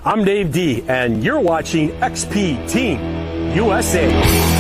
I'm Dave D, and you're watching XP Team USA.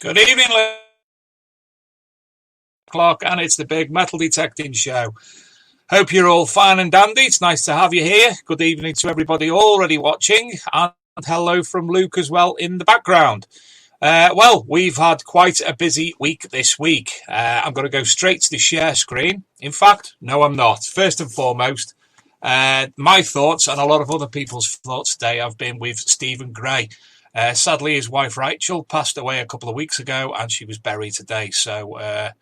Good evening, Clark, and it's the big metal detecting show. Hope you're all fine and dandy. It's nice to have you here. Good evening to everybody already watching, and hello from Luke as well in the background. Well, we've had quite a busy week this week. I'm going to go straight to the share screen. In fact, no, I'm not. First and foremost, my thoughts and a lot of other people's thoughts today have been with Stephen Gray. Sadly, his wife Rachel passed away a couple of weeks ago, and she was buried today. So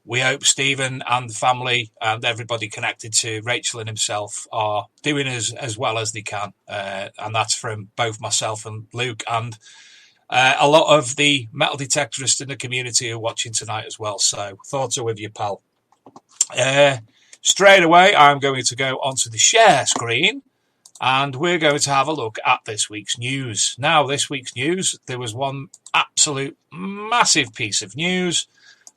we hope Stephen and the family and everybody connected to Rachel and himself are doing as well as they can. And that's from both myself and Luke, and a lot of the metal detectorists in the community who are watching tonight as well. So thoughts are with you, pal. Straight away, I'm going to go onto the share screen, and we're going to have a look at this week's news. Now, this week's news, there was one absolute massive piece of news,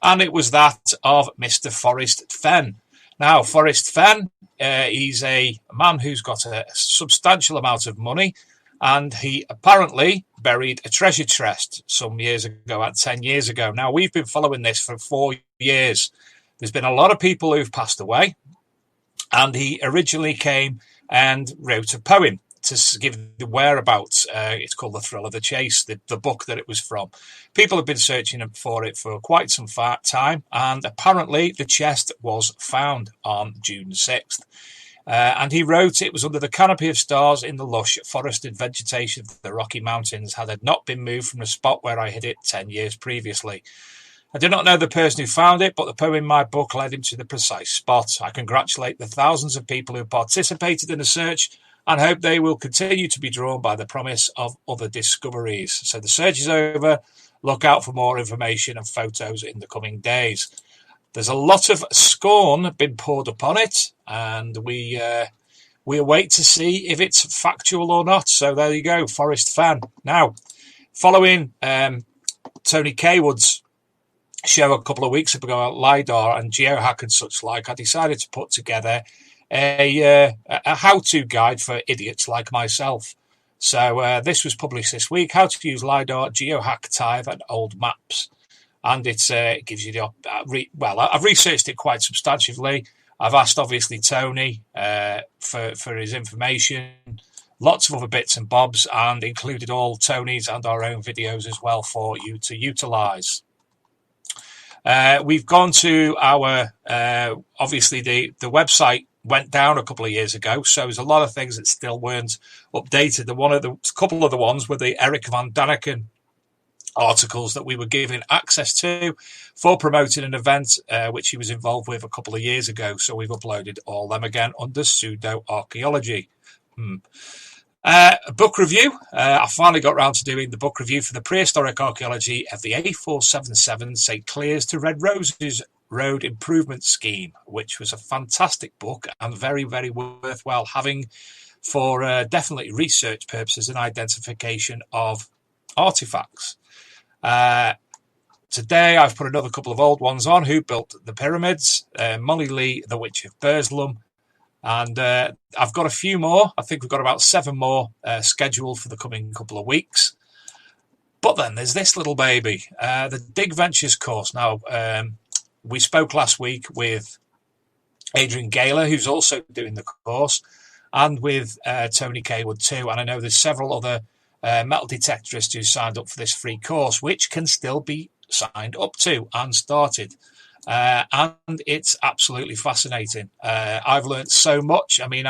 and it was that of Mr. Forrest Fenn. Now, Forrest Fenn, he's a man who's got a substantial amount of money, and he apparently buried a treasure chest some years ago, 10 years ago. Now, we've been following this for 4 years. There's been a lot of people who've passed away, and he originally came and wrote a poem to give the whereabouts. It's called The Thrill of the Chase, the book that it was from. People have been searching for it for quite some time, and apparently the chest was found on June 6th. And he wrote, "It was under the canopy of stars in the lush forested vegetation of the Rocky Mountains, had it not been moved from the spot where I hid it 10 years previously. I do not know the person who found it, but the poem in my book led him to the precise spot. I congratulate the thousands of people who participated in the search and hope they will continue to be drawn by the promise of other discoveries." So the search is over. Look out for more information and photos in the coming days. There's a lot of scorn been poured upon it, and we await to see if it's factual or not. So there you go, Forrest Fenn. Now, following Tony Kaywood's show a couple of weeks ago about LiDAR and geohack and such like, I decided to put together a how-to guide for idiots like myself. So this was published this week: how to use LiDAR, geohack, Tive, and old maps. And it gives you the I've researched it quite substantively. I've asked, obviously, Tony for his information, lots of other bits and bobs, and included all Tony's and our own videos as well for you to utilise. We've gone to our, obviously the website went down a couple of years ago, so there's a lot of things that still weren't updated. A couple of the ones were the Eric van Daniken articles that we were given access to for promoting an event which he was involved with a couple of years ago. So we've uploaded all them again under pseudo archaeology. A book review. I finally got around to doing the book review for the prehistoric archaeology of the A477 St. Clears to Red Roses Road Improvement Scheme, which was a fantastic book and very, very worthwhile having for definitely research purposes and identification of artifacts. Today I've put another couple of old ones on. Who Built the Pyramids? Molly Lee, The Witch of Burslem. And I've got a few more. I think we've got about 7 more scheduled for the coming couple of weeks. But then there's this little baby, the Dig Ventures course. Now, we spoke last week with Adrian GAYLER, who's also doing the course, and with Tony Kaywood too. And I know there's several other metal detectorists who signed up for this free course, which can still be signed up to and started. And it's absolutely fascinating. I've learned so much. I mean,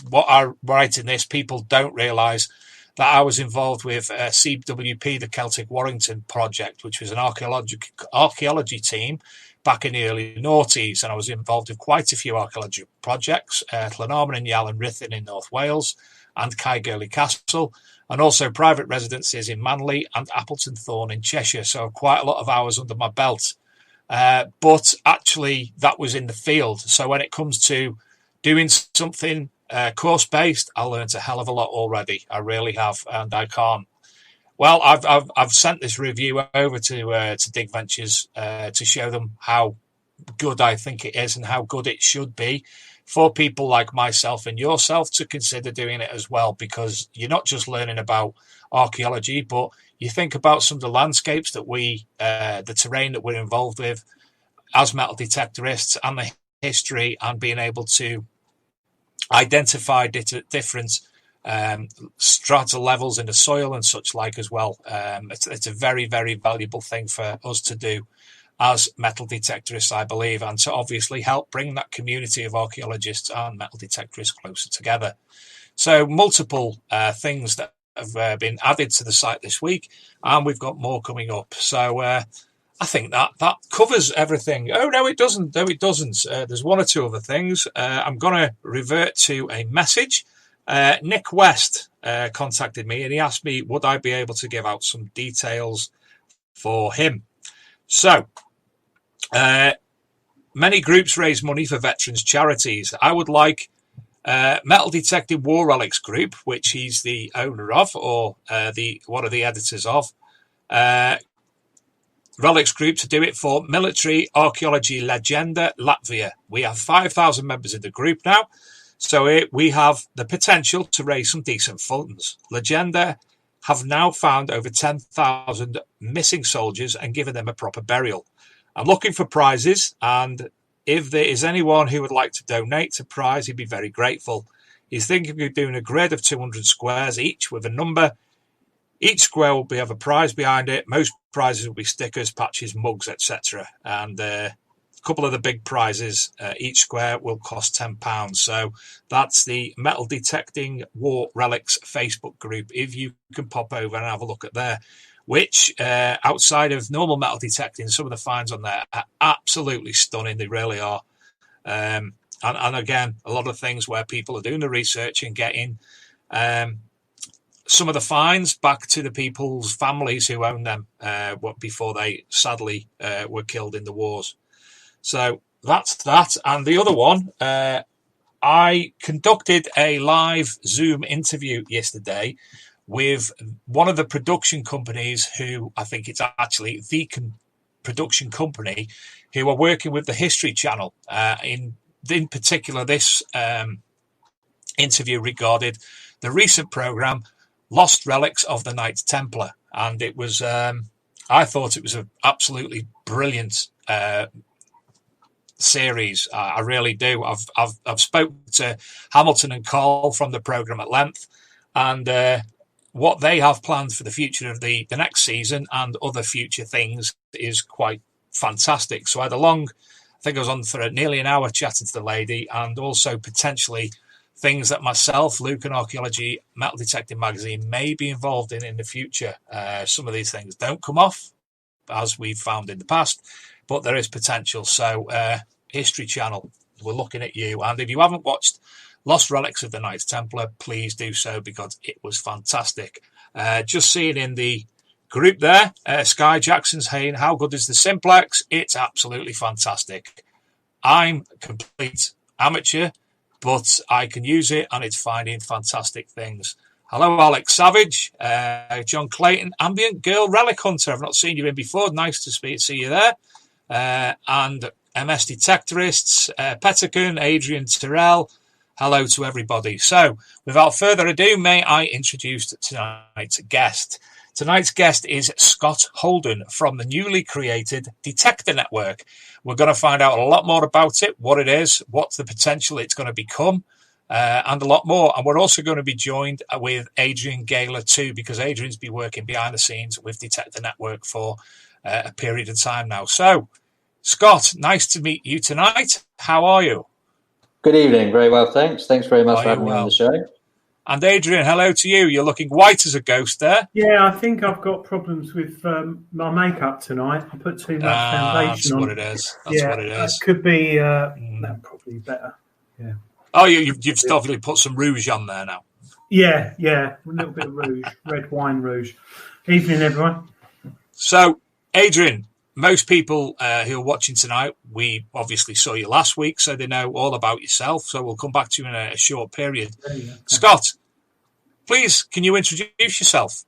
what I write in this, people don't realise that I was involved with CWP, the Celtic Warrington project, which was an archaeology team back in the early noughties. And I was involved with quite a few archaeology projects, Llanarmon and Yell and Ruthin in North Wales and Caergurley Castle, and also private residences in Manley and Appleton Thorn in Cheshire. So quite a lot of hours under my belt. But actually that was in the field. So when it comes to doing something course-based, I learned a hell of a lot already. I really have, and I can't. Well, I've sent this review over to Dig Ventures to show them how good I think it is and how good it should be for people like myself and yourself to consider doing it as well, because you're not just learning about archaeology, but you think about some of the landscapes that the terrain that we're involved with as metal detectorists and the history, and being able to identify different strata levels in the soil and such like as well. It's a very, very valuable thing for us to do as metal detectorists, I believe, and to obviously help bring that community of archaeologists and metal detectorists closer together. So multiple things that have been added to the site this week, and we've got more coming up. So I think that covers everything. Oh, no, it doesn't. No, it doesn't. There's one or two other things. I'm going to revert to a message. Nick West contacted me, and he asked me, would I be able to give out some details for him? So, many groups raise money for veterans charities. I would like Metal Detected War Relics Group, which he's the owner of, or one of the editors of, Relics Group, to do it for Military Archaeology Legenda Latvia. We have 5,000 members in the group now, so we have the potential to raise some decent funds. Legenda have now found over 10,000 missing soldiers and given them a proper burial. I'm looking for prizes, and if there is anyone who would like to donate a prize, he'd be very grateful. He's thinking of doing a grid of 200 squares each with a number. Each square will have a prize behind it. Most prizes will be stickers, patches, mugs, etc. And a couple of the big prizes, each square will cost £10. So that's the Metal Detecting War Relics Facebook group. If you can pop over and have a look at there, which outside of normal metal detecting, some of the finds on there are absolutely stunning. They really are. And again, a lot of things where people are doing the research and getting some of the finds back to the people's families who own them before they sadly were killed in the wars. So that's that. And the other one, I conducted a live Zoom interview yesterday with one of the production companies who, I think it's actually the production company, who are working with the History Channel. In particular, this interview regarded the recent programme, Lost Relics of the Knights Templar. And it was, I thought it was an absolutely brilliant series. I really do. I've spoken to Hamilton and Cole from the programme at length, and what they have planned for the future of the next season and other future things is quite fantastic. So I had I think I was on for nearly an hour chatting to the lady, and also potentially things that myself, Luke and Archaeology Metal Detecting Magazine may be involved in the future. Some of these things don't come off, as we've found in the past, but there is potential. So History Channel, we're looking at you. And if you haven't watched Lost Relics of the Knights Templar, please do so, because it was fantastic. Just seeing in the group there, Sky Jackson's saying, how good is the Simplex? It's absolutely fantastic. I'm a complete amateur, but I can use it, and it's finding fantastic things. Hello, Alex Savage, John Clayton, Ambient Girl Relic Hunter. I've not seen you in before. Nice to see you there. And MS Detectorists, Petakun, Adrian Tyrrell. Hello to everybody. So, without further ado, may I introduce tonight's guest. Tonight's guest is Scott Holden from the newly created Detector Network. We're going to find out a lot more about it, what it is, what's the potential it's going to become, and a lot more. And we're also going to be joined with Adrian GAYLER too, because Adrian's been working behind the scenes with Detector Network for a period of time now. So, Scott, nice to meet you tonight. How are you? Good evening. Very well, thanks. Thanks very much for having me on the show. And Adrian, hello to you. You're looking white as a ghost there. Yeah, I think I've got problems with my makeup tonight. I put too much foundation on. That's what it is. That's what it is. It could be probably better. Yeah. Oh, you've definitely put some rouge on there now. Yeah, a little bit of rouge, red wine rouge. Evening, everyone. So, Adrian, most people who are watching tonight, we obviously saw you last week, so they know all about yourself. So we'll come back to you in a short period. Okay. Scott, please, can you introduce yourself?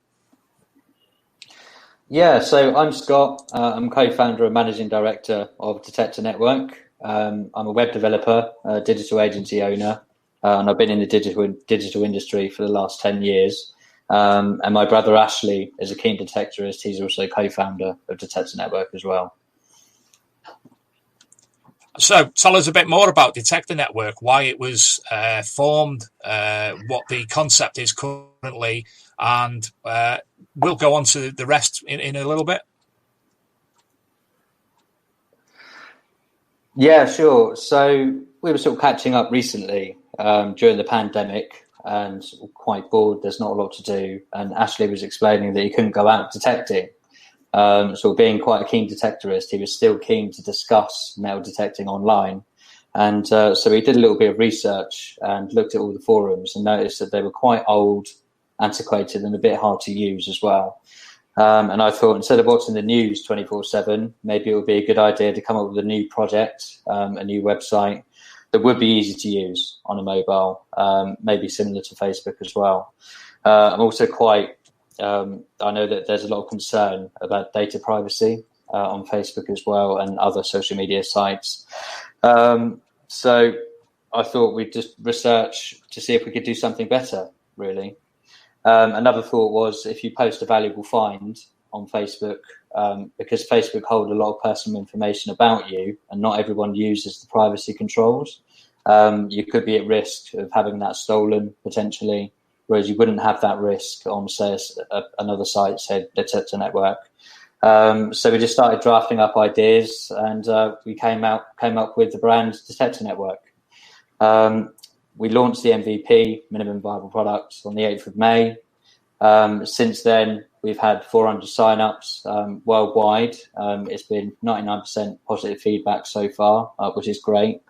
Yeah, so I'm Scott. I'm co-founder and managing director of Detector Network. I'm a web developer, a digital agency owner, and I've been in the digital industry for the last 10 years. And my brother Ashley is a keen detectorist. He's also co-founder of Detector Network as well. So tell us a bit more about Detector Network, why it was formed, what the concept is currently, and we'll go on to the rest in a little bit. Yeah, sure. So we were sort of catching up recently during the pandemic, and quite bored. There's not a lot to do. And Ashley was explaining that he couldn't go out detecting. So being quite a keen detectorist, he was still keen to discuss metal detecting online. And so he did a little bit of research and looked at all the forums and noticed that they were quite old, antiquated, and a bit hard to use as well. And I thought, instead of watching the news 24/7, maybe it would be a good idea to come up with a new project, a new website that would be easy to use on a mobile, maybe similar to Facebook as well. I'm also quite, I know that there's a lot of concern about data privacy on Facebook as well and other social media sites. So I thought we'd just research to see if we could do something better, really. Another thought was, if you post a valuable find on Facebook, because Facebook hold a lot of personal information about you and not everyone uses the privacy controls, you could be at risk of having that stolen potentially, whereas you wouldn't have that risk on, say, another site, say Detector Network. So we just started drafting up ideas, and we came up with the brand Detector Network. We launched the MVP, minimum viable product, on the 8th of May. Since then, we've had 400 sign-ups worldwide. It's been 99% positive feedback so far, which is great.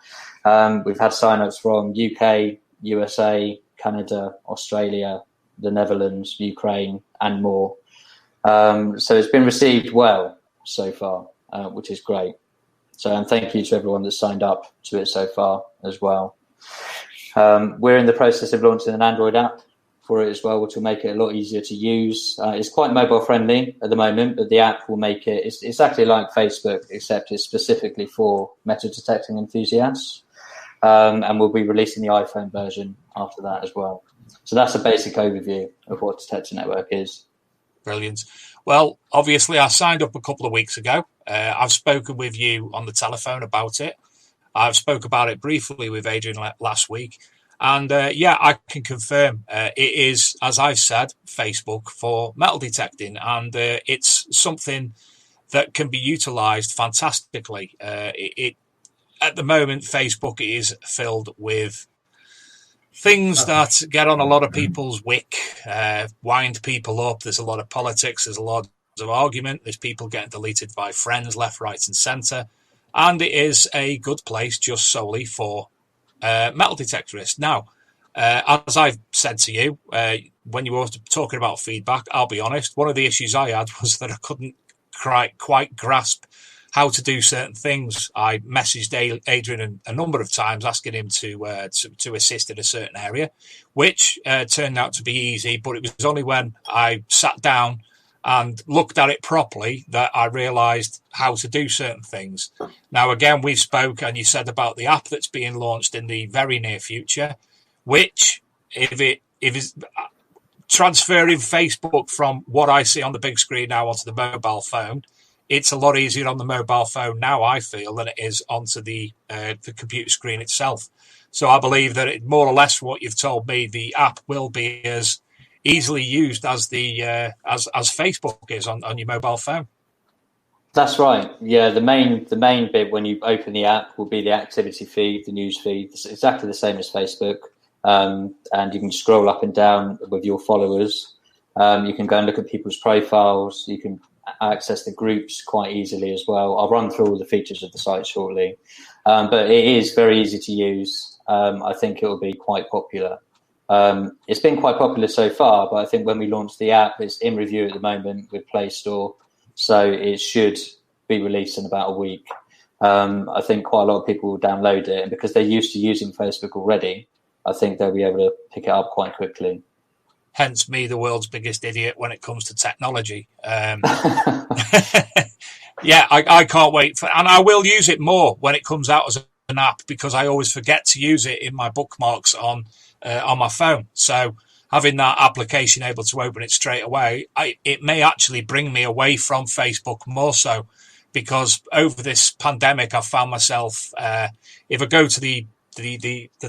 We've had sign-ups from UK, USA, Canada, Australia, the Netherlands, Ukraine, and more. So it's been received well so far, which is great. So, and thank you to everyone that's signed up to it so far as well. We're in the process of launching an Android app for it as well, which will make it a lot easier to use. It's quite mobile friendly at the moment, but the app will make it, it's exactly like Facebook, except it's specifically for metal detecting enthusiasts. And we'll be releasing the iPhone version after that as well. So that's a basic overview of what Detector Network is. Brilliant. Well, obviously, I signed up a couple of weeks ago. I've spoken with you on the telephone about it. I've spoke about it briefly with Adrian last week. And yeah, I can confirm it is, as I've said, Facebook for metal detecting. And it's something that can be utilised fantastically. It at the moment, Facebook is filled with things that get on a lot of people's wick, wind people up. There's a lot of politics. There's a lot of argument. There's people getting deleted by friends left, right and centre. And it is a good place just solely for metal detectorists. Now, as I've said to you, when you were talking about feedback, I'll be honest, one of the issues I had was that I couldn't quite grasp how to do certain things. I messaged Adrian a number of times asking him to assist in a certain area, which turned out to be easy. But it was only when I sat down and looked at it properly that I realised how to do certain things. Now, again, we spoke and you said about the app that's being launched in the very near future, which if it's transferring Facebook from what I see on the big screen now onto the mobile phone, it's a lot easier on the mobile phone now, I feel, than it is onto the computer screen itself. So I believe that more or less what you've told me, the app will be as easily used as the as Facebook is on your mobile phone. That's right. Yeah, the main bit when you open the app will be the activity feed, the news feed. It's exactly the same as Facebook, and you can scroll up and down with your followers. You can go and look at people's profiles. You can access the groups quite easily as well. I'll run through all the features of the site shortly, but it is very easy to use. I think it will be quite popular. It's been quite popular so far, but I think when we launch the app, it's in review at the moment with Play Store, so it should be released in about a week. I think quite a lot of people will download it, and because they're used to using Facebook already, I think they'll be able to pick it up quite quickly. Hence me, the world's biggest idiot when it comes to technology. Yeah, I can't wait and I will use it more when it comes out as an app, because I always forget to use it in my bookmarks on my phone. So having that application able to open it straight away, it may actually bring me away from Facebook more so, because over this pandemic, I've found myself, if I go to the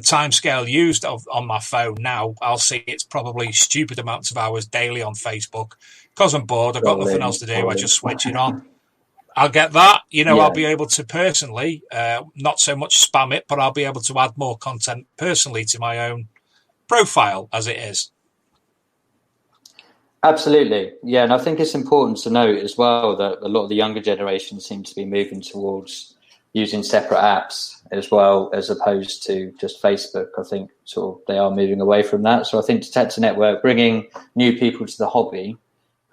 time scale used on my phone now, I'll see it's probably stupid amounts of hours daily on Facebook because I'm bored. I've got nothing else to do. I just switch it on. I'll get that. Yeah. I'll be able to personally, not so much spam it, but I'll be able to add more content personally to my own profile as it is. Absolutely. Yeah. And I think it's important to note as well that a lot of the younger generation seem to be moving towards using separate apps as well, as opposed to just Facebook. I think sort of they are moving away from that. So I think Detector Network, bringing new people to the hobby,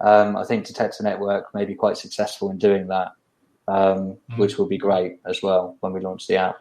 I think Detector Network may be quite successful in doing that, which will be great as well when we launch the app.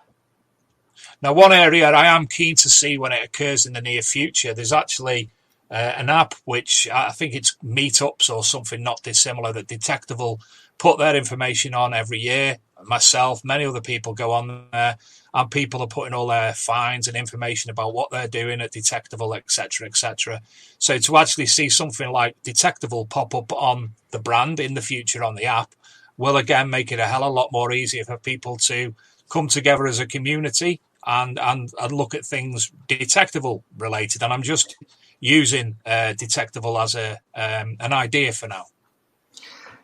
Now, one area I am keen to see when it occurs in the near future, there's actually an app which I think it's Meetups or something not dissimilar that Detectable put their information on every year. Myself, many other people go on there, and people are putting all their finds and information about what they're doing at Detectable, etc., etc. So to actually see something like Detectable pop up on the brand in the future on the app will again make it a hell of a lot more easier for people to come together as a community and look at things Detectable related. And I'm just using Detectable as an idea for now.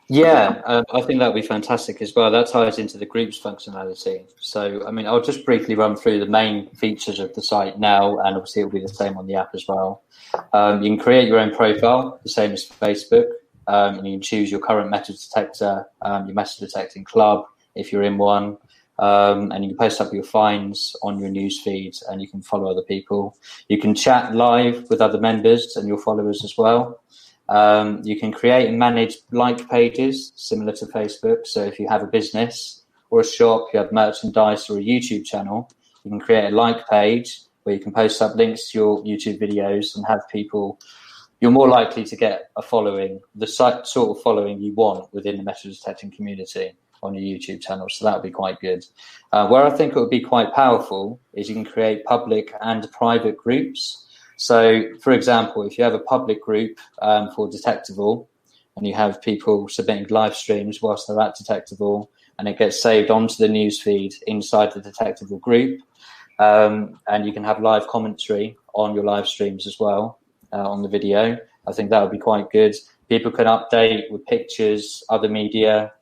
Yeah, I think that would be fantastic as well. That ties into the groups functionality. So, I mean, I'll just briefly run through the main features of the site now, and obviously it'll be the same on the app as well. You can create your own profile, the same as Facebook, and you can choose your current metal detector, your metal detecting club, if you're in one, and you can post up your finds on your news feeds, and you can follow other people. You can chat live with other members and your followers as well. You can create and manage like pages similar to Facebook. So if you have a business or a shop, you have merchandise or a YouTube channel, you can create a like page where you can post up links to your YouTube videos and have people, you're more likely to get a following, the sort of following you want within the metal detecting community on your YouTube channel. So that would be quite good. Where I think it would be quite powerful is you can create public and private groups. So, for example, if you have a public group for Detectable and you have people submitting live streams whilst they're at Detectable and it gets saved onto the newsfeed inside the Detectable group, and you can have live commentary on your live streams as well on the video, I think that would be quite good. People can update with pictures, other media,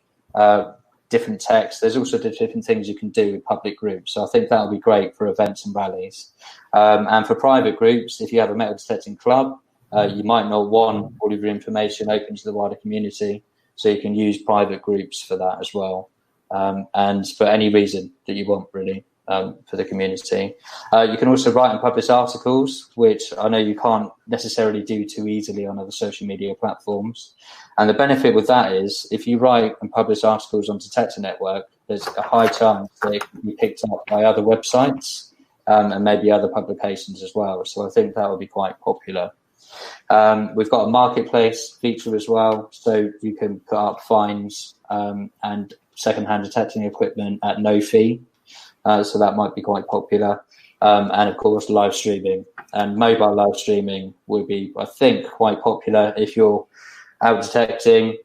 different text. There's also different things you can do with public groups. So I think that'll be great for events and rallies. And for private groups, if you have a metal detecting club, you might not want all of your information open to the wider community. So you can use private groups for that as well. And for any reason that you want, really, for the community. You can also write and publish articles, which I know you can't necessarily do too easily on other social media platforms. And the benefit with that is if you write and publish articles on Detector Network, there's a high chance that it can be picked up by other websites and maybe other publications as well. So I think that will be quite popular. We've got a marketplace feature as well, so you can put up fines and second-hand detecting equipment at no fee. So that might be quite popular. And of course, live streaming and mobile live streaming will be, I think, quite popular if you're out detecting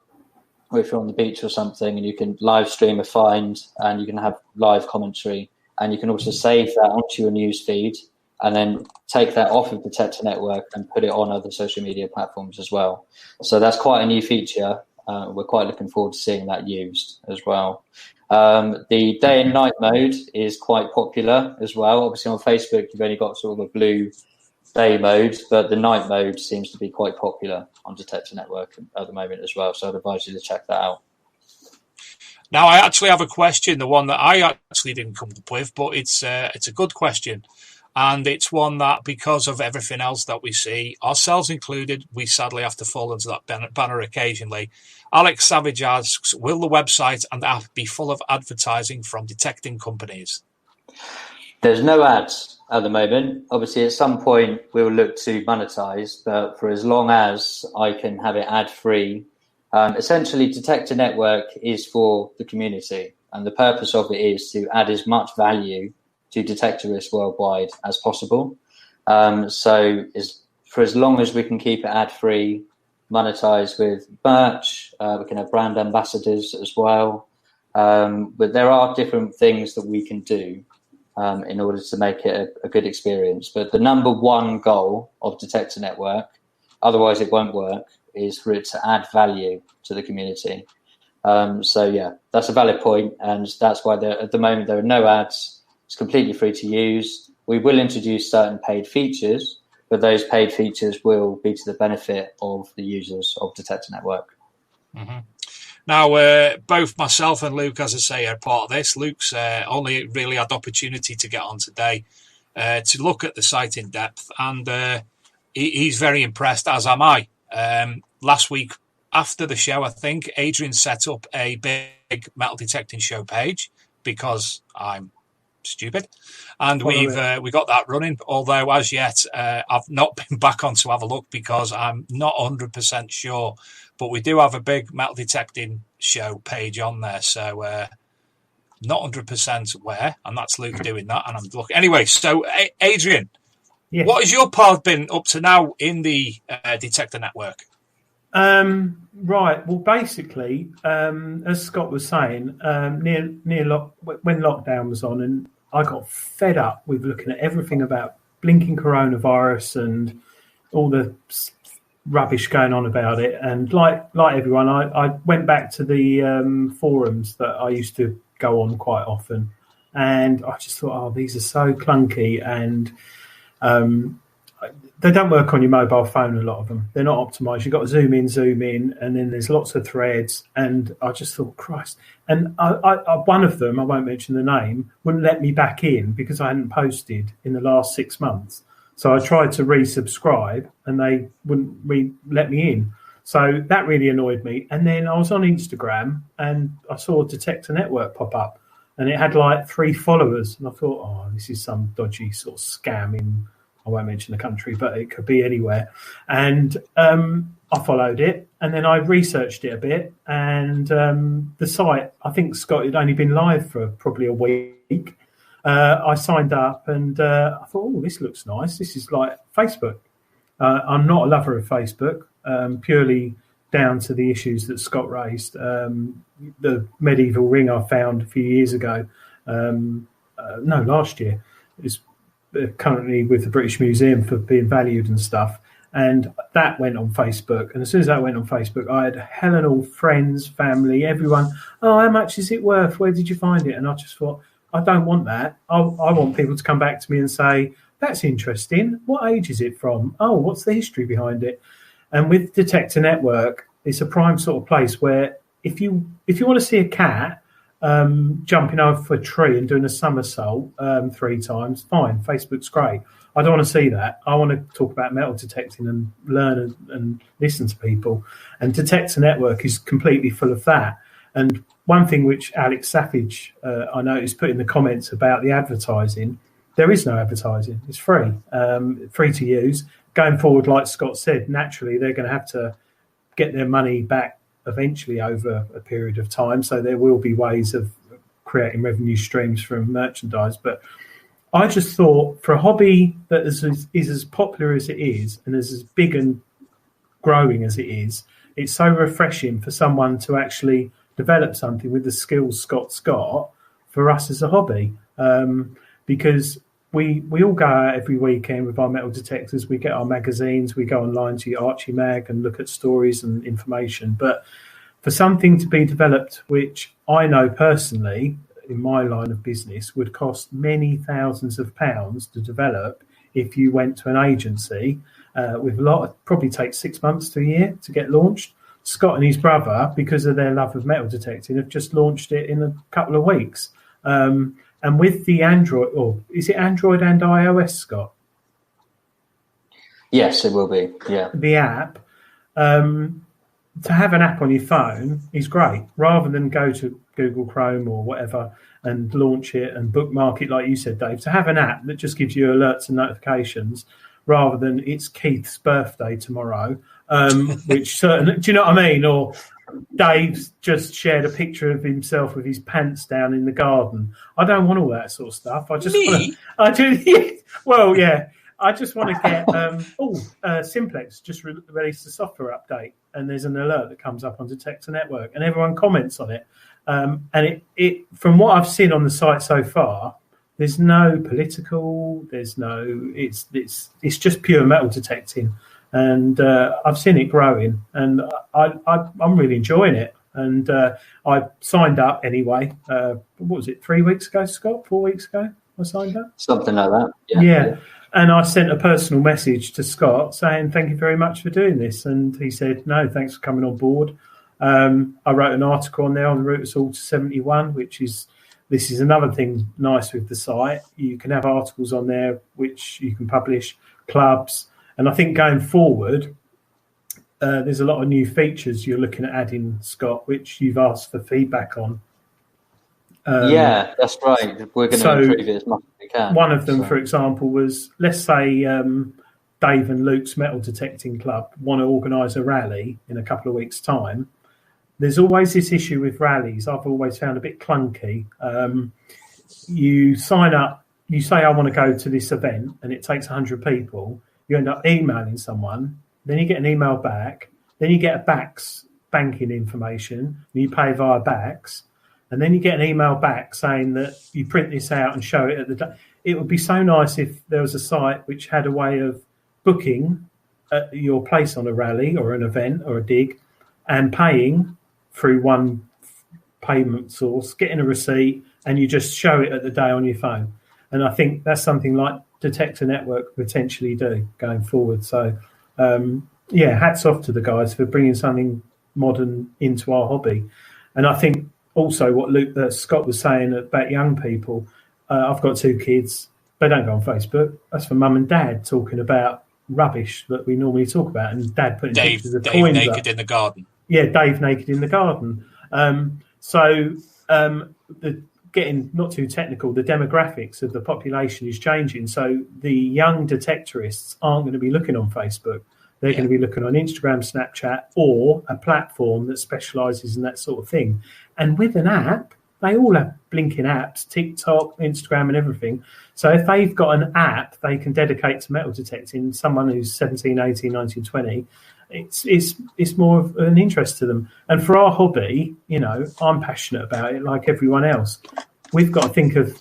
or if you're on the beach or something, and you can live stream a find and you can have live commentary, and you can also save that onto your news feed and then take that off of Detector Network and put it on other social media platforms as well. So that's quite a new feature. We're quite looking forward to seeing that used as well. The day and night mode is quite popular as well. Obviously on Facebook, you've only got sort of a blue day mode, but the night mode seems to be quite popular on Detector Network at the moment as well. So I'd advise you to check that out. Now, I actually have a question, the one that I actually didn't come up with, but it's a good question. And it's one that, because of everything else that we see, ourselves included, we sadly have to fall into that banner occasionally. Alex Savage asks, will the website and app be full of advertising from detecting companies? There's no ads at the moment. Obviously, at some point, we'll look to monetize, but for as long as I can have it ad-free, essentially, Detector Network is for the community, and the purpose of it is to add as much value to detectorists worldwide as possible. So for as long as we can keep it ad-free, monetize with merch, we can have brand ambassadors as well. But there are different things that we can do in order to make it a good experience. But the number one goal of Detector Network, otherwise it won't work, is for it to add value to the community. So yeah, that's a valid point, and that's why at the moment there are no ads. It's completely free to use. We will introduce certain paid features, but those paid features will be to the benefit of the users of Detector Network. Mm-hmm. Now, both myself and Luke, as I say, are part of this. Luke's only really had opportunity to get on today to look at the site in depth, and he's very impressed, as am I. Last week, after the show, I think, Adrian set up a big metal detecting show page because I'm stupid, and we got that running, although as yet I've not been back on to have a look because I'm not 100% sure, but we do have a big metal detecting show page on there, so not 100% where, and that's Luke doing that, and I'm looking anyway. So Adrian, yes. What has your part been up to now in the Detector Network? Right. Well, basically, as Scott was saying, when lockdown was on, and I got fed up with looking at everything about blinking coronavirus and all the rubbish going on about it. And like everyone, I went back to the forums that I used to go on quite often, and I just thought, oh, these are so clunky, and they don't work on your mobile phone, a lot of them. They're not optimized. You've got to zoom in, and then there's lots of threads. And I just thought, Christ. And I one of them, I won't mention the name, wouldn't let me back in because I hadn't posted in the last 6 months. So I tried to resubscribe, and they wouldn't let me in. So that really annoyed me. And then I was on Instagram, and I saw Detector Network pop up, and it had like 3 followers. And I thought, oh, this is some dodgy sort of scam in, I won't mention the country, but it could be anywhere. And I followed it, and then I researched it a bit. And the site, I think, Scott, had only been live for probably a week. I signed up, and I thought, oh, this looks nice. This is like Facebook. I'm not a lover of Facebook, purely down to the issues that Scott raised. The medieval ring I found a few years ago, last year, is currently with the British Museum for being valued and stuff. And that went on Facebook. And as soon as that went on Facebook, I had hell and all friends, family, everyone. Oh, how much is it worth? Where did you find it? And I just thought, I don't want that. I want people to come back to me and say, that's interesting. What age is it from? Oh, what's the history behind it? And with Detector Network, it's a prime sort of place where if you want to see a cat jumping over a tree and doing a somersault 3 times, fine, Facebook's great. I don't want to see that. I want to talk about metal detecting and learn and listen to people. And Detector Network is completely full of that. And one thing which Alex Savage, I noticed, put in the comments about the advertising, there is no advertising. It's free, free to use. Going forward, like Scott said, naturally they're going to have to get their money back eventually over a period of time. So there will be ways of creating revenue streams from merchandise. But I just thought for a hobby that is as popular as it is and is as big and growing as it is, it's so refreshing for someone to actually develop something with the skills Scott's got for us as a hobby. Because we all go out every weekend with our metal detectors. We get our magazines. We go online to Archie Mag and look at stories and information. But for something to be developed, which I know personally, in my line of business, would cost many thousands of pounds to develop if you went to an agency with a lot, probably takes 6 months to a year to get launched. Scott and his brother, because of their love of metal detecting, have just launched it in a couple of weeks. And with the Android, or is it Android and iOS, Scott? Yes, it will be, yeah. The app, to have an app on your phone is great, rather than go to Google Chrome or whatever and launch it and bookmark it, like you said, Dave. To have an app that just gives you alerts and notifications, rather than it's Keith's birthday tomorrow, which certainly, do you know what I mean? Or Dave's just shared a picture of himself with his pants down in the garden. I don't want all that sort of stuff. I just I just want to get Simplex just released a software update, and there's an alert that comes up on Detector Network, and everyone comments on it. And it from what I've seen on the site so far, there's no political, there's no, it's just pure metal detecting, and I've seen it growing, and I'm really enjoying it. And I signed up anyway. What was it? 3 weeks ago, Scott? 4 weeks ago, I signed up. Something like that. Yeah. And I sent a personal message to Scott saying, thank you very much for doing this. And he said, no, thanks for coming on board. I wrote an article on there on the route us all to 71, this is another thing nice with the site. You can have articles on there which you can publish, clubs. And I think going forward, there's a lot of new features you're looking at adding, Scott, which you've asked for feedback on. Yeah, that's right. We're going to improve it as much as we can. One of them, for example, was, let's say Dave and Luke's Metal Detecting Club want to organise a rally in a couple of weeks' time. There's always this issue with rallies I've always found a bit clunky. You sign up, you say, I want to go to this event, and it takes 100 people. You end up emailing someone, then you get an email back, then you get a BACS banking information, and you pay via BACS. And then you get an email back saying that you print this out and show it at the. It would be so nice if there was a site which had a way of booking your place on a rally or an event or a dig, and paying through one payment source, getting a receipt, and you just show it at the day on your phone. And I think that's something like Detector Network potentially do going forward. So, hats off to the guys for bringing something modern into our hobby. And I think also what Scott was saying about young people, I've got 2 kids. They don't go on Facebook. That's for mum and dad talking about rubbish that we normally talk about, and dad putting pictures of coins Dave naked up. in the garden. Yeah, Dave naked in the garden. Getting not too technical, the demographics of the population is changing. So the young detectorists aren't going to be looking on Facebook. They're going to be looking on Instagram, Snapchat, or a platform that specialises in that sort of thing. And with an app, they all have blinking apps, TikTok, Instagram, and everything. So if they've got an app they can dedicate to metal detecting, someone who's 17, 18, 19, 20, it's more of an interest to them. And for our hobby, I'm passionate about it like everyone else. We've got to think of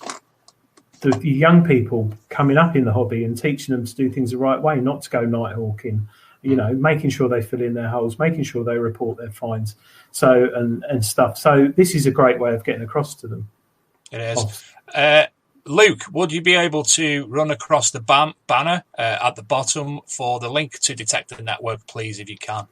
the young people coming up in the hobby and teaching them to do things the right way, not to go night hawking, making sure they fill in their holes, making sure they report their fines, and stuff. So this is a great way of getting across to them. It is. Luke, would you be able to run across the banner at the bottom for the link to Detector Network, please, if you can?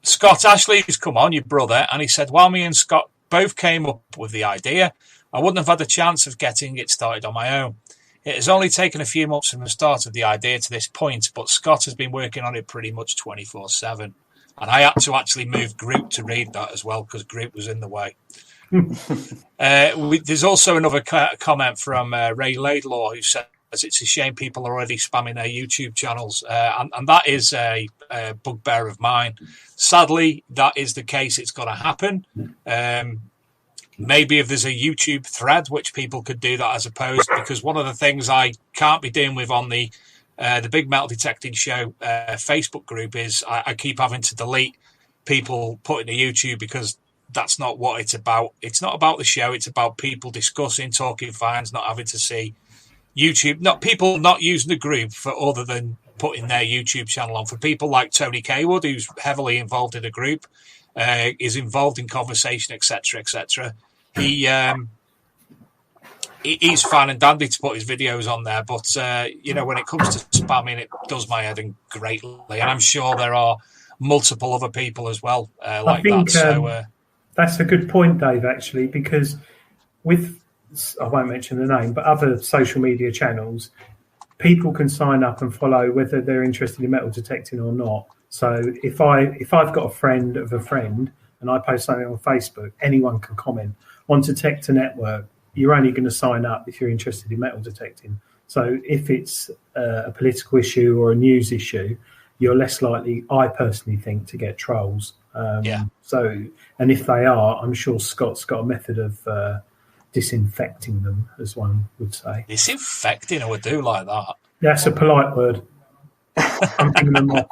Scott Ashley's come on, your brother, and he said, while me and Scott both came up with the idea, I wouldn't have had the chance of getting it started on my own. It has only taken a few months from the start of the idea to this point, but Scott has been working on it pretty much 24/7. And I had to actually move Group to read that as well, because Group was in the way. There's also another comment from Ray Laidlaw, who says it's a shame people are already spamming their YouTube channels, and that is a bugbear of mine. Sadly, that is the case. It's got to happen. Maybe if there's a YouTube thread, which people could do that as opposed, because one of the things I can't be dealing with on the Big Metal Detecting Show Facebook group is I keep having to delete people putting to YouTube, because that's not what it's about. It's not about the show. It's about people discussing, talking fines, not having to see YouTube, not people not using the group for other than putting their YouTube channel on. For people like Tony Kaywood, who's heavily involved in the group, is involved in conversation, etc., etc. He's fine and dandy to put his videos on there, but when it comes to spamming, it does my head in greatly, and I'm sure there are multiple other people as well like that. So that's a good point, Dave, actually, because with, I won't mention the name, but other social media channels, people can sign up and follow whether they're interested in metal detecting or not. So if I've got a friend of a friend and I post something on Facebook, anyone can comment. On Detector Network, you're only going to sign up if you're interested in metal detecting. So if it's a political issue or a news issue, you're less likely, I personally think, to get trolls. So, and if they are, I'm sure Scott's got a method of disinfecting them, as one would say. Disinfecting, I would do like that. That's a polite word. I'm thinking them off.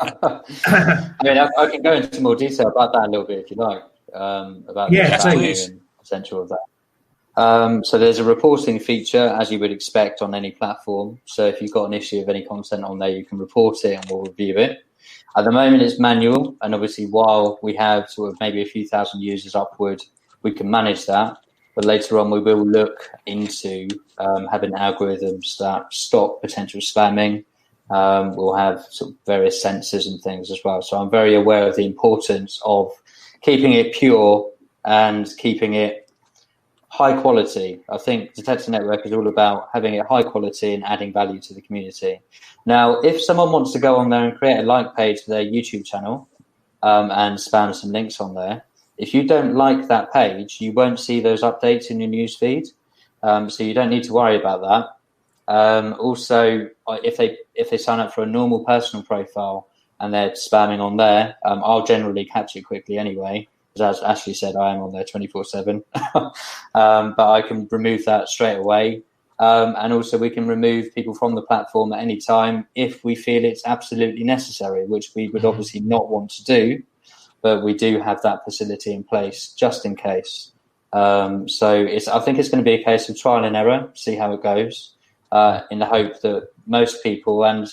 I mean, I can go into more detail about that a little bit if you like, about the value and potential of that. So there's a reporting feature, as you would expect on any platform. So if you've got an issue of any content on there, you can report it and we'll review it. At the moment, it's manual, and obviously while we have sort of maybe a few thousand users upward, we can manage that. But later on, we will look into having algorithms that stop potential spamming. We'll have sort of various sensors and things as well. So I'm very aware of the importance of keeping it pure and keeping it high quality. I think Detector Network is all about having it high quality and adding value to the community. Now, if someone wants to go on there and create a like page for their YouTube channel and spam some links on there, if you don't like that page, you won't see those updates in your news feed. So you don't need to worry about that. Also, if they sign up for a normal personal profile and they're spamming on there, I'll generally catch it quickly anyway. As Ashley said, I am on there 24/7. But I can remove that straight away. And also we can remove people from the platform at any time if we feel it's absolutely necessary, which we would obviously not want to do. But we do have that facility in place just in case. So I think it's going to be a case of trial and error, see how it goes, in the hope that most people, and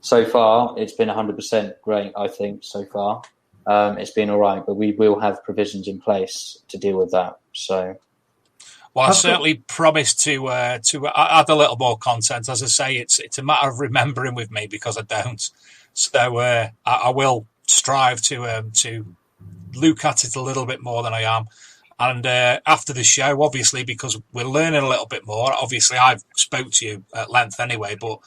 so far it's been 100% great, I think, so far. It's been all right, but we will have provisions in place to deal with that. So, well, I certainly promise to add a little more content. As I say, it's a matter of remembering with me because I don't. So I will strive to look at it a little bit more than I am. And after the show, obviously, because we're learning a little bit more. Obviously, I've spoke to you at length anyway, but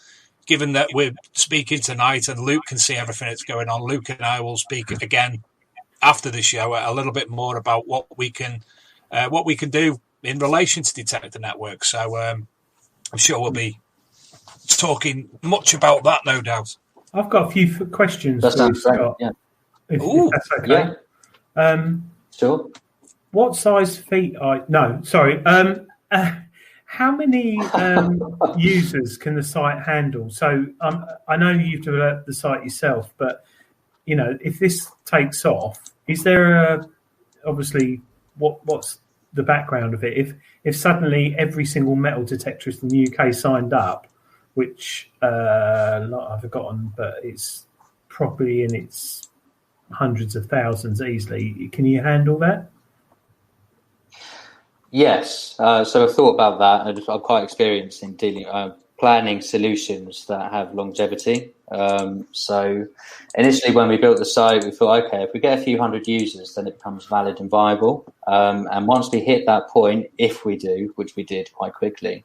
given that we're speaking tonight and Luke can see everything that's going on, Luke and I will speak again after the show a little bit more about what we can do in relation to Detector Network. So I'm sure we'll be talking much about that, no doubt. I've got a few questions for you, Scott. Yeah. If that's okay. Yeah. Sure. What size feet are... No, sorry. How many users can the site handle? So I know you've developed the site yourself, but if this takes off, is there obviously what's the background of it. If suddenly every single metal detectorist in the UK signed up, which I've forgotten, but it's probably in its hundreds of thousands easily. Can you handle that? Yes. So I've thought about that, and I'm quite experienced in planning solutions that have longevity. So initially, when we built the site, we thought, okay, if we get a few hundred users, then it becomes valid and viable. And once we hit that point, if we do, which we did quite quickly,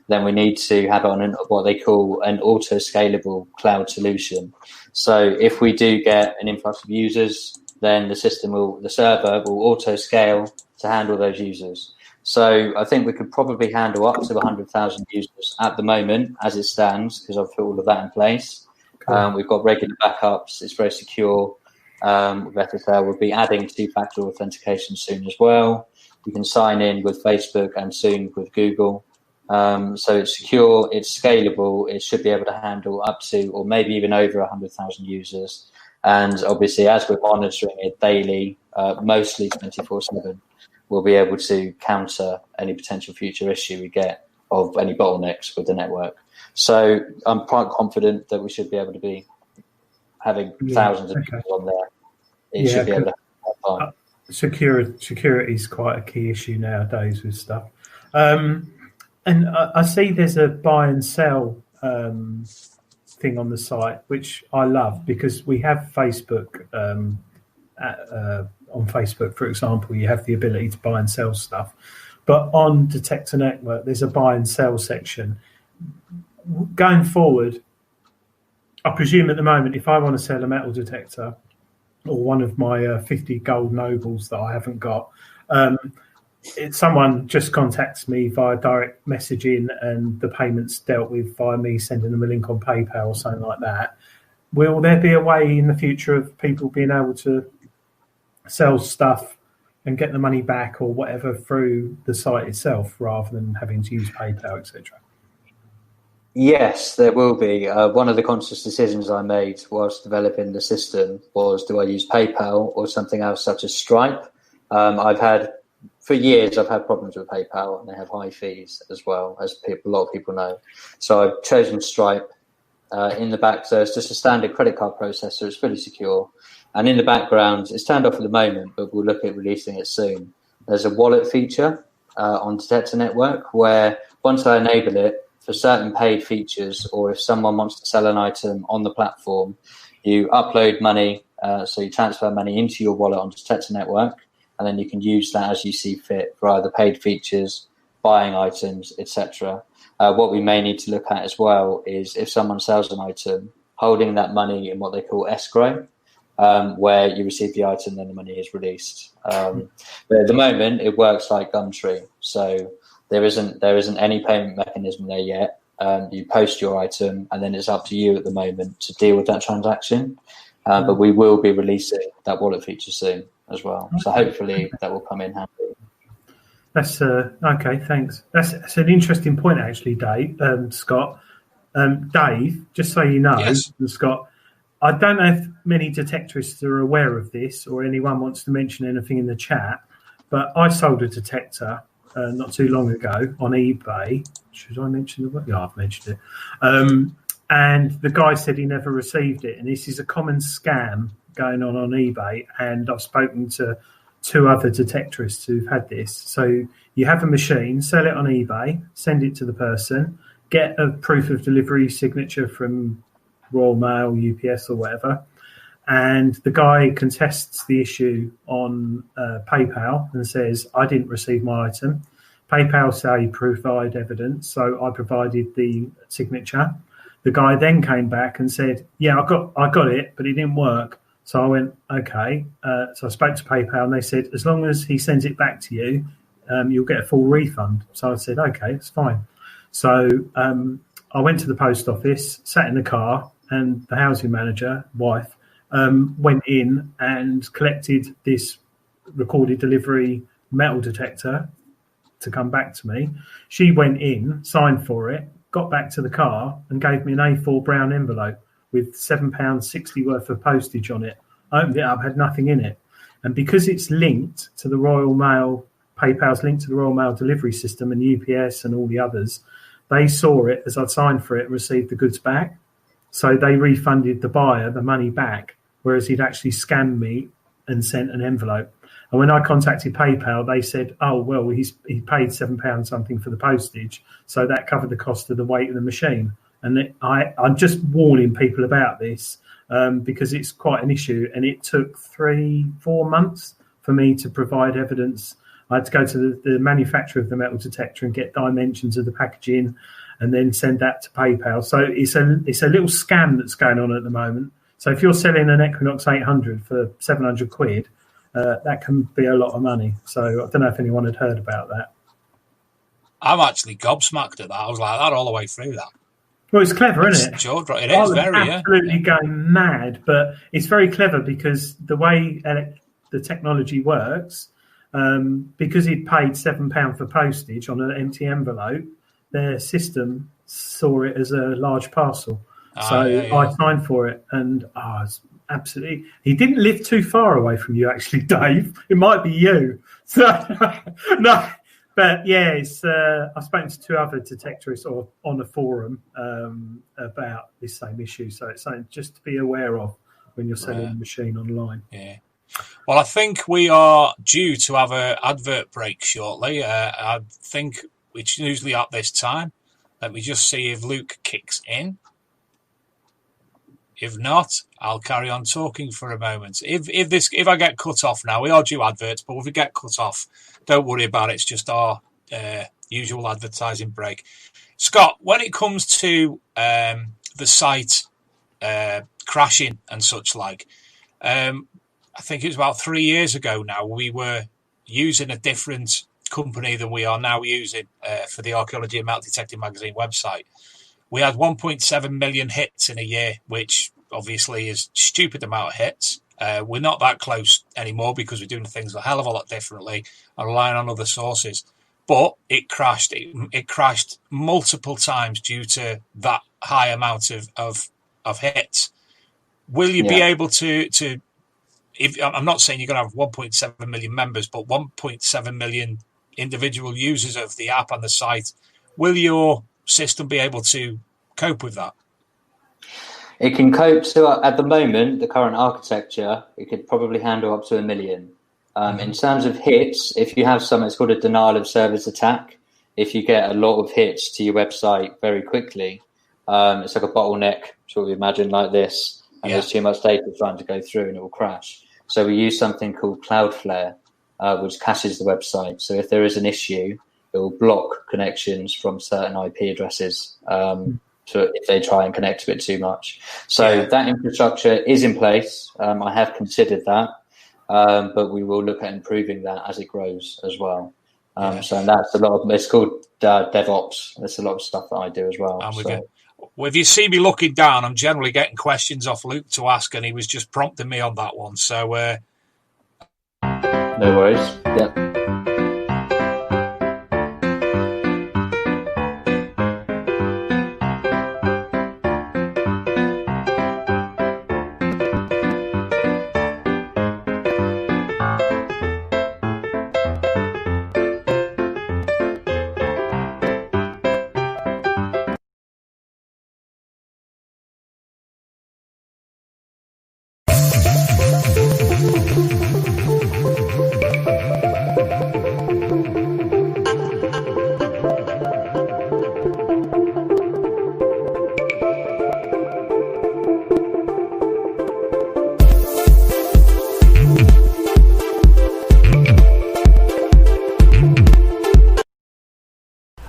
then we need to have it on what they call an auto-scalable cloud solution. So if we do get an influx of users, then the server will auto-scale to handle those users. So I think we could probably handle up to 100,000 users at the moment as it stands, because I've put all of that in place. Cool. We've got regular backups. It's very secure. With SSL, we'll be adding two-factor authentication soon as well. You can sign in with Facebook and soon with Google. So it's secure, it's scalable. It should be able to handle up to or maybe even over 100,000 users. And obviously, as we're monitoring it daily, mostly 24/7, we'll be able to counter any potential future issue we get of any bottlenecks with the network. So I'm quite confident that we should be able to be having thousands of people on there. It should be able to have that time. Security is quite a key issue nowadays with stuff. And I see there's a buy and sell thing on the site, which I love, because we have Facebook. On Facebook, for example, you have the ability to buy and sell stuff. But on Detector Network, there's a buy and sell section. Going forward, I presume at the moment, if I want to sell a metal detector or one of my 50 gold nobles that I haven't got, if someone just contacts me via direct messaging and the payment's dealt with via me sending them a link on PayPal or something like that, will there be a way in the future of people being able to sell stuff and get the money back or whatever through the site itself rather than having to use PayPal, etc.? Yes, there will be. One of the conscious decisions I made whilst developing the system was, do I use PayPal or something else such as Stripe? For years, I've had problems with PayPal, and they have high fees as well, as a lot of people know. So I've chosen Stripe in the back. So it's just a standard credit card processor. It's fully secure. And in the background, it's turned off at the moment, but we'll look at releasing it soon. There's a wallet feature on Detector Network where once I enable it, for certain paid features, or if someone wants to sell an item on the platform, you upload money, so you transfer money into your wallet on Detector Network, and then you can use that as you see fit for either paid features, buying items, etc. What we may need to look at as well is if someone sells an item, holding that money in what they call escrow, where you receive the item, then the money is released. But at the moment, it works like Gumtree. So there isn't any payment mechanism there yet. You post your item, and then it's up to you at the moment to deal with that transaction. But we will be releasing that wallet feature soon as well. So hopefully that will come in handy. That's okay. Thanks. That's an interesting point, actually, Dave. Scott. Dave, just so you know, yes. Scott, I don't know if many detectorists are aware of this or anyone wants to mention anything in the chat, but I sold a detector not too long ago on eBay. Should I mention the word? Yeah, I've mentioned it. And the guy said he never received it. And this is a common scam going on eBay. And I've spoken to 2 other detectorists who've had this. So you have a machine, sell it on eBay, send it to the person, get a proof of delivery signature from Royal Mail, UPS or whatever, and the guy contests the issue on PayPal and says, I didn't receive my item. PayPal say provide evidence, so I provided the signature. The guy then came back and said, yeah, I got it, but it didn't work. So I went, okay. So I spoke to PayPal and they said, as long as he sends it back to you, you'll get a full refund. So I said, okay, it's fine. So I went to the post office, sat in the car, and the housing manager, wife, went in and collected this recorded delivery metal detector to come back to me. She went in, signed for it, got back to the car and gave me an A4 brown envelope with £7.60 worth of postage on it. I opened it up, had nothing in it. And because it's linked to the Royal Mail PayPal's linked to the Royal Mail delivery system and UPS and all the others, they saw it as I'd signed for it and received the goods back. So they refunded the buyer the money back, whereas he'd actually scammed me and sent an envelope. And when I contacted PayPal, they said, oh, well, he paid £7 something for the postage, so that covered the cost of the weight of the machine. And I'm just warning people about this because it's quite an issue. And it took 3-4 months for me to provide evidence. I had to go to the manufacturer of the metal detector and get dimensions of the packaging and then send that to PayPal. So it's a little scam that's going on at the moment. So if you're selling an Equinox 800 for 700 quid, that can be a lot of money. So I don't know if anyone had heard about that. I'm actually gobsmacked at that. I was like that all the way through that. Well, it's clever, isn't it? It is very, absolutely going mad, but it's very clever because the way the technology works, because he'd paid £7 for postage on an empty envelope, their system saw it as a large parcel. I signed for it, and it's absolutely. He didn't live too far away from you, actually, Dave. It might be you. So no. But yeah, I've spoken to 2 other detectorists on a forum about this same issue. So it's something just to be aware of when you're selling a machine online. Yeah. Well, I think we are due to have an advert break shortly. I think it's usually at this time. Let me just see if Luke kicks in. If not, I'll carry on talking for a moment. If I get cut off now, we are due adverts, but if we get cut off, don't worry about it. It's just our usual advertising break. Scott, when it comes to the site crashing and such like, I think it was about 3 years ago now, we were using a different company than we are now using for the Archaeology and Metal Detecting Magazine website. We had 1.7 million hits in a year, which obviously is a stupid amount of hits. We're not that close anymore because we're doing things a hell of a lot differently and relying on other sources. But it crashed. It crashed multiple times due to that high amount of hits. Will you be able to? I'm not saying you're going to have 1.7 million members, but 1.7 million individual users of the app and the site. Will your system be able to cope with that? It can cope. So at the moment, the current architecture, it could probably handle up to 1 million. In terms of hits, if you have something, it's called a denial of service attack. If you get a lot of hits to your website very quickly, it's like a bottleneck, sort of imagine like this, and there's too much data trying to go through and it will crash. So we use something called Cloudflare, which caches the website. So if there is an issue, it will block connections from certain IP addresses if they try and connect to it too much. So that infrastructure is in place. I have considered that, but we will look at improving that as it grows as well. So that's a lot of, it's called DevOps. There's a lot of stuff that I do as well. Well, if you see me looking down, I'm generally getting questions off Luke to ask, and he was just prompting me on that one. So no worries. Yeah.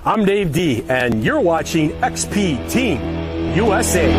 I'm Dave D, and you're watching XP Team USA.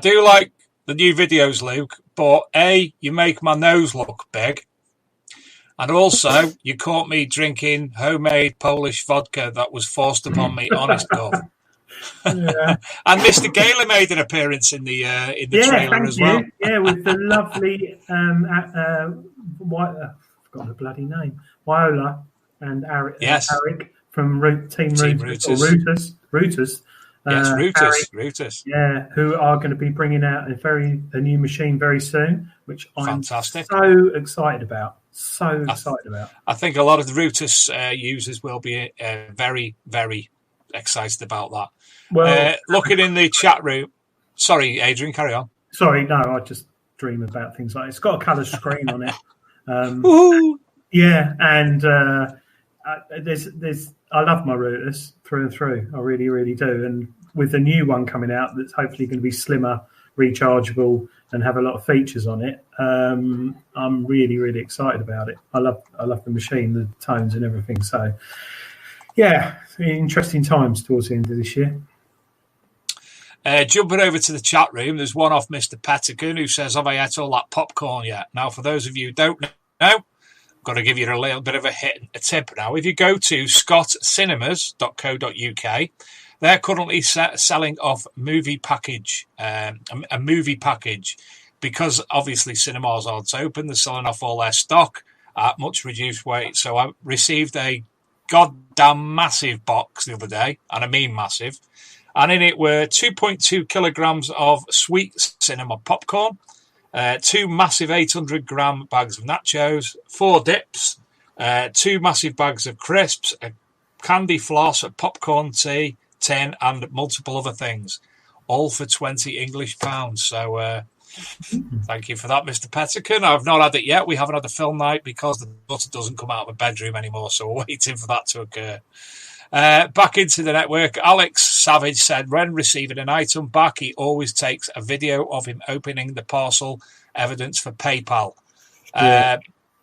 do like the new videos, Luke, but A, you make my nose look big. And also, you caught me drinking homemade Polish vodka that was forced upon me, honest Gov. Yeah. And Mr. GAYLER made an appearance in the trailer as well. Yeah, with the lovely I've forgotten the bloody name. Viola and Eric, Yes. Eric from Team Rooters. Rooters. Yes, Eric, Rooters. Yeah, who are going to be bringing out a new machine very soon, which I'm Fantastic. so excited about. I think a lot of the Rooters users will be very, very excited about that. Well, looking in the chat room. Sorry, Adrian, carry on. Sorry, no, I just dream about things like it. It's got a colour screen on it. Yeah, and there's I love my routers through and through. I really, really do. And with the new one coming out, that's hopefully going to be slimmer, rechargeable, and have a lot of features on it. I'm really, really excited about it. I love the machine, the tones, and everything. So, yeah, interesting times towards the end of this year. Jumping over to the chat room, there's one off Mr. Pettigan who says, have I ate all that popcorn yet? Now, for those of you who don't know, I've got to give you a little bit of a tip now. If you go to scottcinemas.co.uk, they're currently selling off movie package, a movie package, because obviously cinemas aren't open. They're selling off all their stock at much reduced weight. So I received a goddamn massive box the other day, and I mean massive. And in it were 2.2 kilograms of sweet cinema popcorn, 2 massive 800-gram bags of nachos, 4 dips, 2 massive bags of crisps, a candy floss, a popcorn tea, tin, and multiple other things, all for 20 English pounds. So thank you for that, Mr. Pettigan. I've not had it yet. We haven't had a film night because the daughter doesn't come out of the bedroom anymore, so we're waiting for that to occur. Back into the network, Alex Savage said, when receiving an item back, he always takes a video of him opening the parcel, evidence for PayPal. Yeah.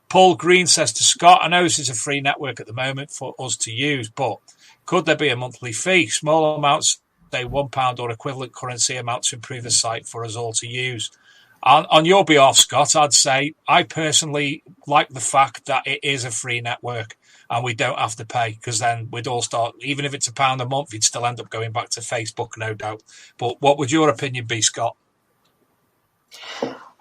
Paul Green says to Scott, I know this is a free network at the moment for us to use, but could there be a monthly fee? Small amounts, say £1 or equivalent currency amount to improve the site for us all to use. On your behalf, Scott, I'd say I personally like the fact that it is a free network and we don't have to pay, because then we'd all start, even if it's £1 a month, you'd still end up going back to Facebook, no doubt. But what would your opinion be, Scott?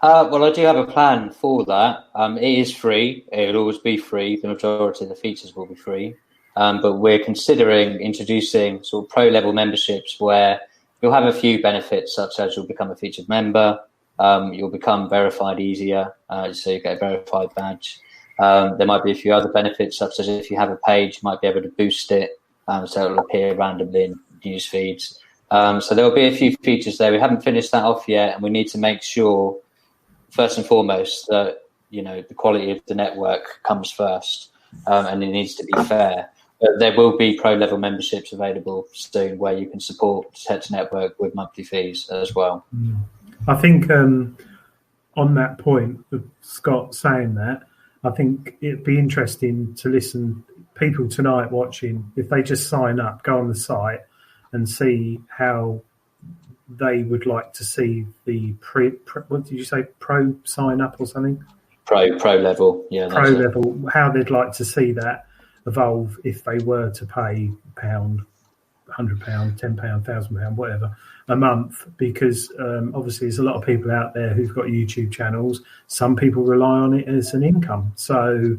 Well, I do have a plan for that. It is free. It'll always be free. The majority of the features will be free. But we're considering introducing sort of pro-level memberships where you'll have a few benefits, such as you'll become a featured member, you'll become verified easier, so you get a verified badge. There might be a few other benefits, such as if you have a page, you might be able to boost it, so it'll appear randomly in news feeds. So there'll be a few features there. We haven't finished that off yet, and we need to make sure, first and foremost, that the quality of the network comes first, and it needs to be fair. But there will be pro-level memberships available soon where you can support Detector Network with monthly fees as well. I think on that point of Scott saying that, I think it'd be interesting to listen, people tonight watching, if they just sign up, go on the site and see how they would like to see the what did you say, pro sign up or something? Pro level, yeah. Pro level, how they'd like to see that evolve if they were to pay £100, £10, £1,000, whatever, a month, because obviously there's a lot of people out there who've got YouTube channels. Some people rely on it as an income, so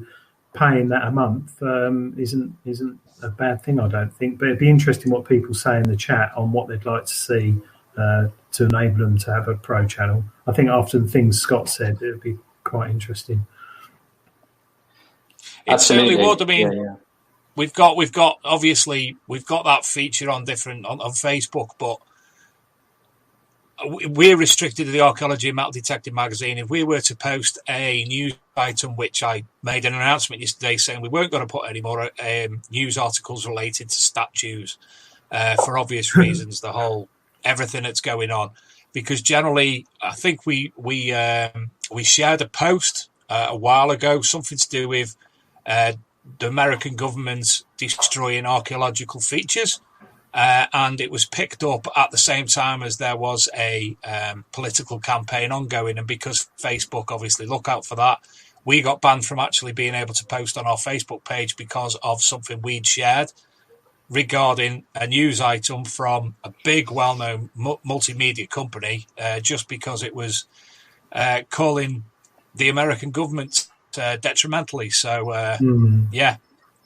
paying that a month isn't a bad thing, I don't think. But it'd be interesting what people say in the chat on what they'd like to see to enable them to have a pro channel. I think after the things Scott said, it would be quite interesting. It certainly would. I mean, we've got that feature on Facebook, but we're restricted to the Archaeology and Metal Detecting magazine. If we were to post a news item, which I made an announcement yesterday saying we weren't going to put any more news articles related to statues for obvious reasons, everything that's going on, because generally I think we shared a post a while ago, something to do with the American government destroying archaeological features, and it was picked up at the same time as there was a political campaign ongoing. And because Facebook, obviously, look out for that, we got banned from actually being able to post on our Facebook page because of something we'd shared regarding a news item from a big, well-known multimedia company, just because it was calling the American government detrimentally. So, yeah.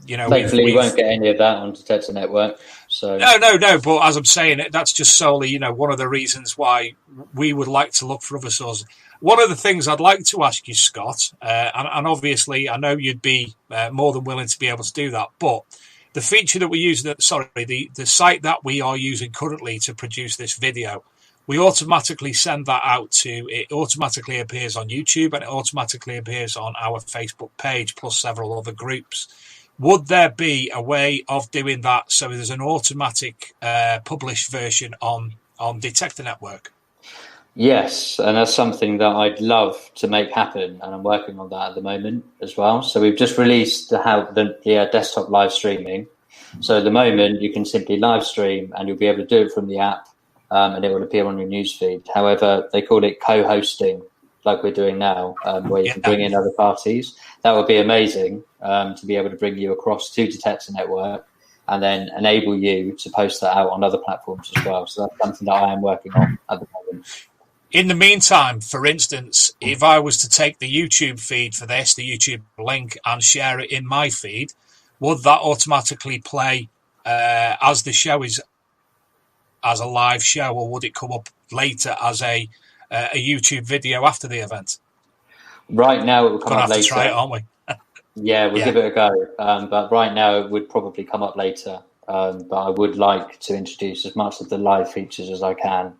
Thankfully, you won't get any of that on Detector Network. So no. But as I'm saying, that's just solely, one of the reasons why we would like to look for other sources. One of the things I'd like to ask you, Scott, and obviously I know you'd be more than willing to be able to do that, but the feature that we use, the site that we are using currently to produce this video, we automatically send that out it automatically appears on YouTube and it automatically appears on our Facebook page, plus several other groups. Would there be a way of doing that so there's an automatic published version on Detector Network? yes, and that's something that I'd love to make happen, and I'm working on that at the moment as well. So we've just released the desktop live streaming. So at the moment, you can simply live stream, and you'll be able to do it from the app, and it will appear on your newsfeed. However, they call it co-hosting, like we're doing now, where you can bring in other parties. That would be amazing to be able to bring you across to Detector Network and then enable you to post that out on other platforms as well. So that's something that I am working on at the moment. In the meantime, for instance, if I was to take the YouTube feed for this, the YouTube link, and share it in my feed, would that automatically play as the show is as a live show, or would it come up later as a YouTube video after the event? Right now, it will come up later. Have to try it, aren't we? Yeah, we'll give it a go. But right now, it would probably come up later. But I would like to introduce as much of the live features as I can,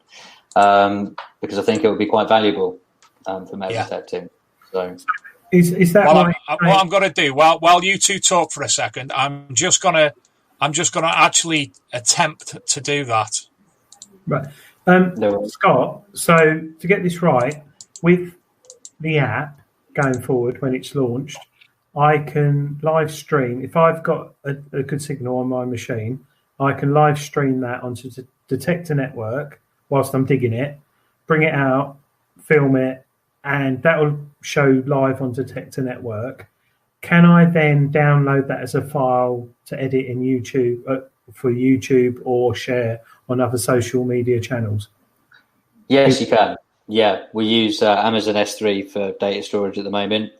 because I think it would be quite valuable for metal detecting. So, is that what I'm going to do while you two talk for a second? I'm just going to actually attempt to do that. Right, Scott. So to get this right, with the app going forward when it's launched, I can live stream. If I've got a good signal on my machine, I can live stream that onto the Detector Network whilst I'm digging it, bring it out, film it, and that will show live on Detector Network. Can I then download that as a file to edit in YouTube for YouTube or share on other social media channels? Yes, you can. Yeah, we use Amazon S3 for data storage at the moment,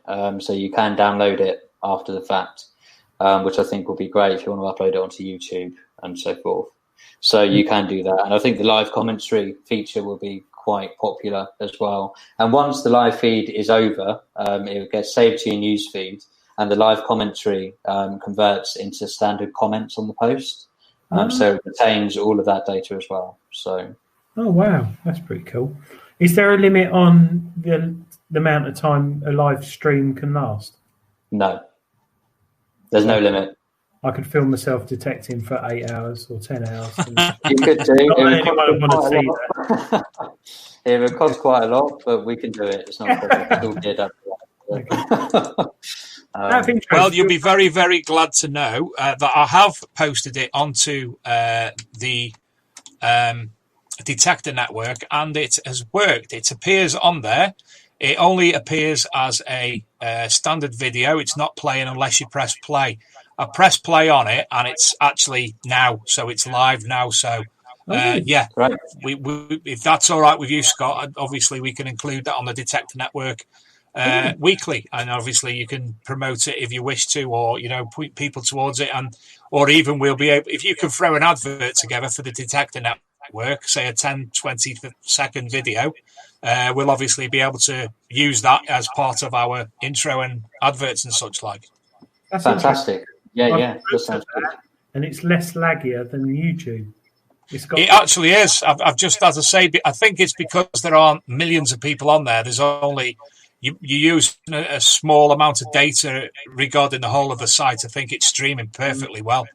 so you can download it after the fact, which I think will be great if you want to upload it onto YouTube and so forth. So you can do that, and I think the live commentary feature will be quite popular as well. And once the live feed is over, it gets saved to your news feed, and the live commentary converts into standard comments on the post, so it retains all of that data as well. So, oh wow, that's pretty cool. Is there a limit on the amount of time a live stream can last? No, there's no limit. I could film myself detecting for 8 hours or 10 hours. You could do. It would cost quite a lot, but we can do it. It's not a problem. It's all geared up for that. Well, you'll be very, very glad to know that I have posted it onto the Detector Network, and it has worked. It appears on there. It only appears as a standard video. It's not playing unless you press play. I press play on it, and it's actually now, so it's live now. So, yeah, right. We, if that's all right with you, Scott, obviously we can include that on the Detector Network weekly, and obviously you can promote it if you wish to, or point people towards it, or even we'll be able, if you can throw an advert together for the Detector Network, say a 10-20 second video, we'll obviously be able to use that as part of our intro and adverts and such like. That's fantastic. Yeah, that sounds good. And it's less laggier than YouTube. It actually is. I've just, as I say, I think it's because there aren't millions of people on there. There's only, you use a small amount of data regarding the whole of the site. I think it's streaming perfectly well.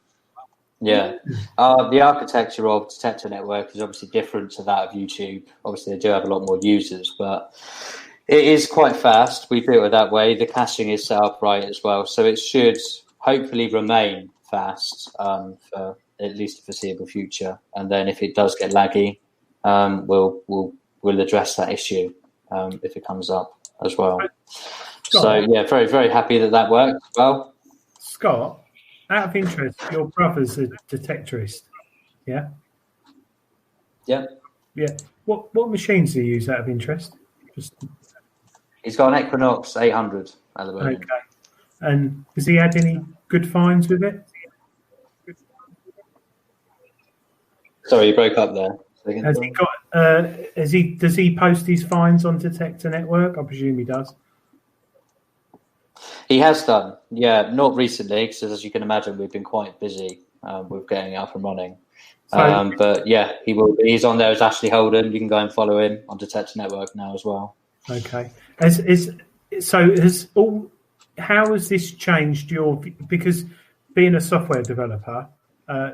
Yeah. The architecture of Detector Network is obviously different to that of YouTube. Obviously, they do have a lot more users, but it is quite fast. We built it that way. The caching is set up right as well. So it should hopefully remain fast for at least the foreseeable future. And then if it does get laggy, we'll address that issue if it comes up as well. Scott, so yeah, very, very happy that works well. Scott, out of interest, your brother's a detectorist, yeah? Yeah. Yeah. What machines do you use out of interest? He's got an Equinox 800 at the moment. Okay. And has he had any good finds with it? Sorry, you broke up there. Has he got? Does he post his finds on Detector Network? I presume he does. He has done, yeah, not recently, because as you can imagine, we've been quite busy with getting it up and running. But yeah, he will. He's on there as Ashley Holden. You can go and follow him on Detector Network now as well. Okay. How has this changed because being a software developer,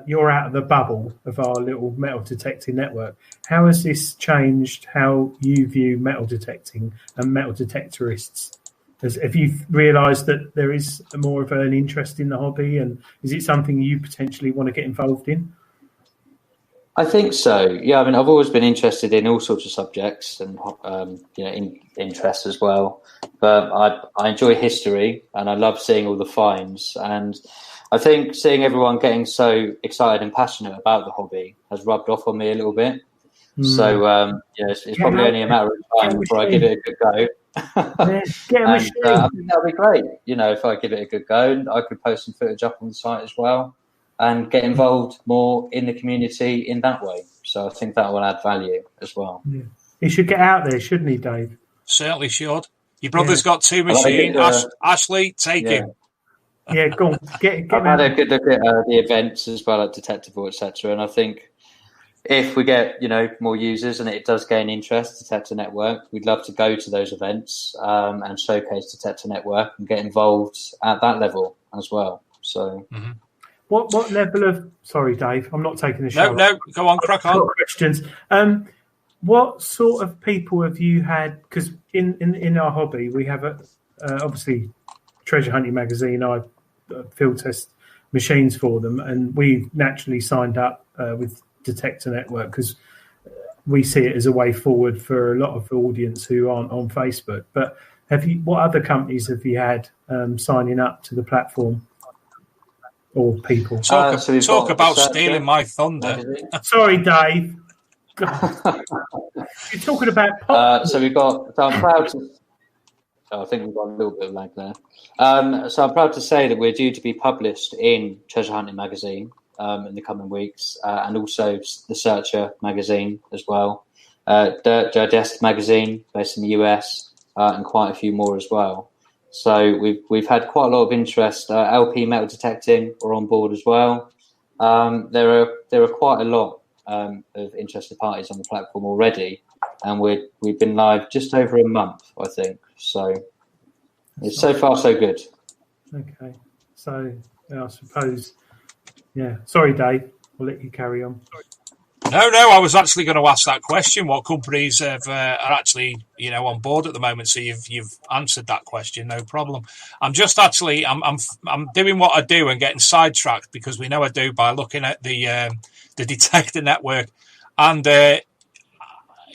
you're out of the bubble of our little metal detecting network. How has this changed how you view metal detecting and metal detectorists? Have you realised that there is more of an interest in the hobby, and is it something you potentially want to get involved in? I think so. Yeah, I mean, I've always been interested in all sorts of subjects and interests as well. But I enjoy history, and I love seeing all the finds. And I think seeing everyone getting so excited and passionate about the hobby has rubbed off on me a little bit. So it's probably only a matter of time before I give it a good go. Yeah, get a machine. I think that'll be great. If I give it a good go, I could post some footage up on the site as well and get involved more in the community in that way. So I think that will add value as well. Yeah. He should get out there, shouldn't he, Dave? Certainly should. Your brother's got two machines. Ashley, take him. Yeah, go on. Get him I've had a good look at the events as well, at Detectable, etc. And I think if we get more users and it does gain interest, Detector Network, we'd love to go to those events and showcase Detector Network and get involved at that level as well. So, what level of? Sorry, Dave, I'm not taking the show. No, go on, crack on. Questions. What sort of people have you had? Because in our hobby, we have obviously Treasure Hunting magazine. I field test machines for them, and we naturally signed up with Detector Network because we see it as a way forward for a lot of the audience who aren't on Facebook. But what other companies have you had signing up to the platform or people? Talk about stealing my thunder. Sorry, Dave. You're talking about pop. So I'm proud to. I think we've got a little bit of lag there. So I'm proud to say that we're due to be published in Treasure Hunting magazine in the coming weeks, and also the Searcher magazine as well, Digest magazine based in the US, and quite a few more as well. So we've had quite a lot of interest. LP Metal Detecting are on board as well. There are quite a lot of interested parties on the platform already, and we've been live just over a month, I think. So it's so far so good. Okay, so I suppose, yeah. Sorry, Dave. I'll let you carry on. No, I was actually going to ask that question. What companies are actually on board at the moment? So you've answered that question, no problem. I'm just actually I'm doing what I do and getting sidetracked because we know I do by looking at the Detector Network, and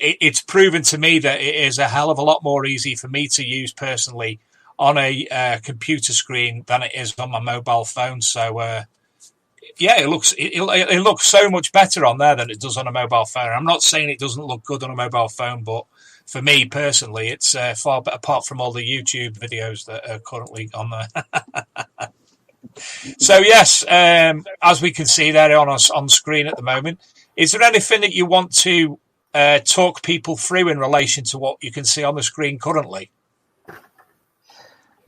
it's proven to me that it is a hell of a lot more easy for me to use personally on a computer screen than it is on my mobile phone. So. Yeah, it looks so much better on there than it does on a mobile phone. I'm not saying it doesn't look good on a mobile phone, but for me personally, it's far better, apart from all the YouTube videos that are currently on there. So yes, as we can see there on screen at the moment, is there anything that you want to talk people through in relation to what you can see on the screen currently?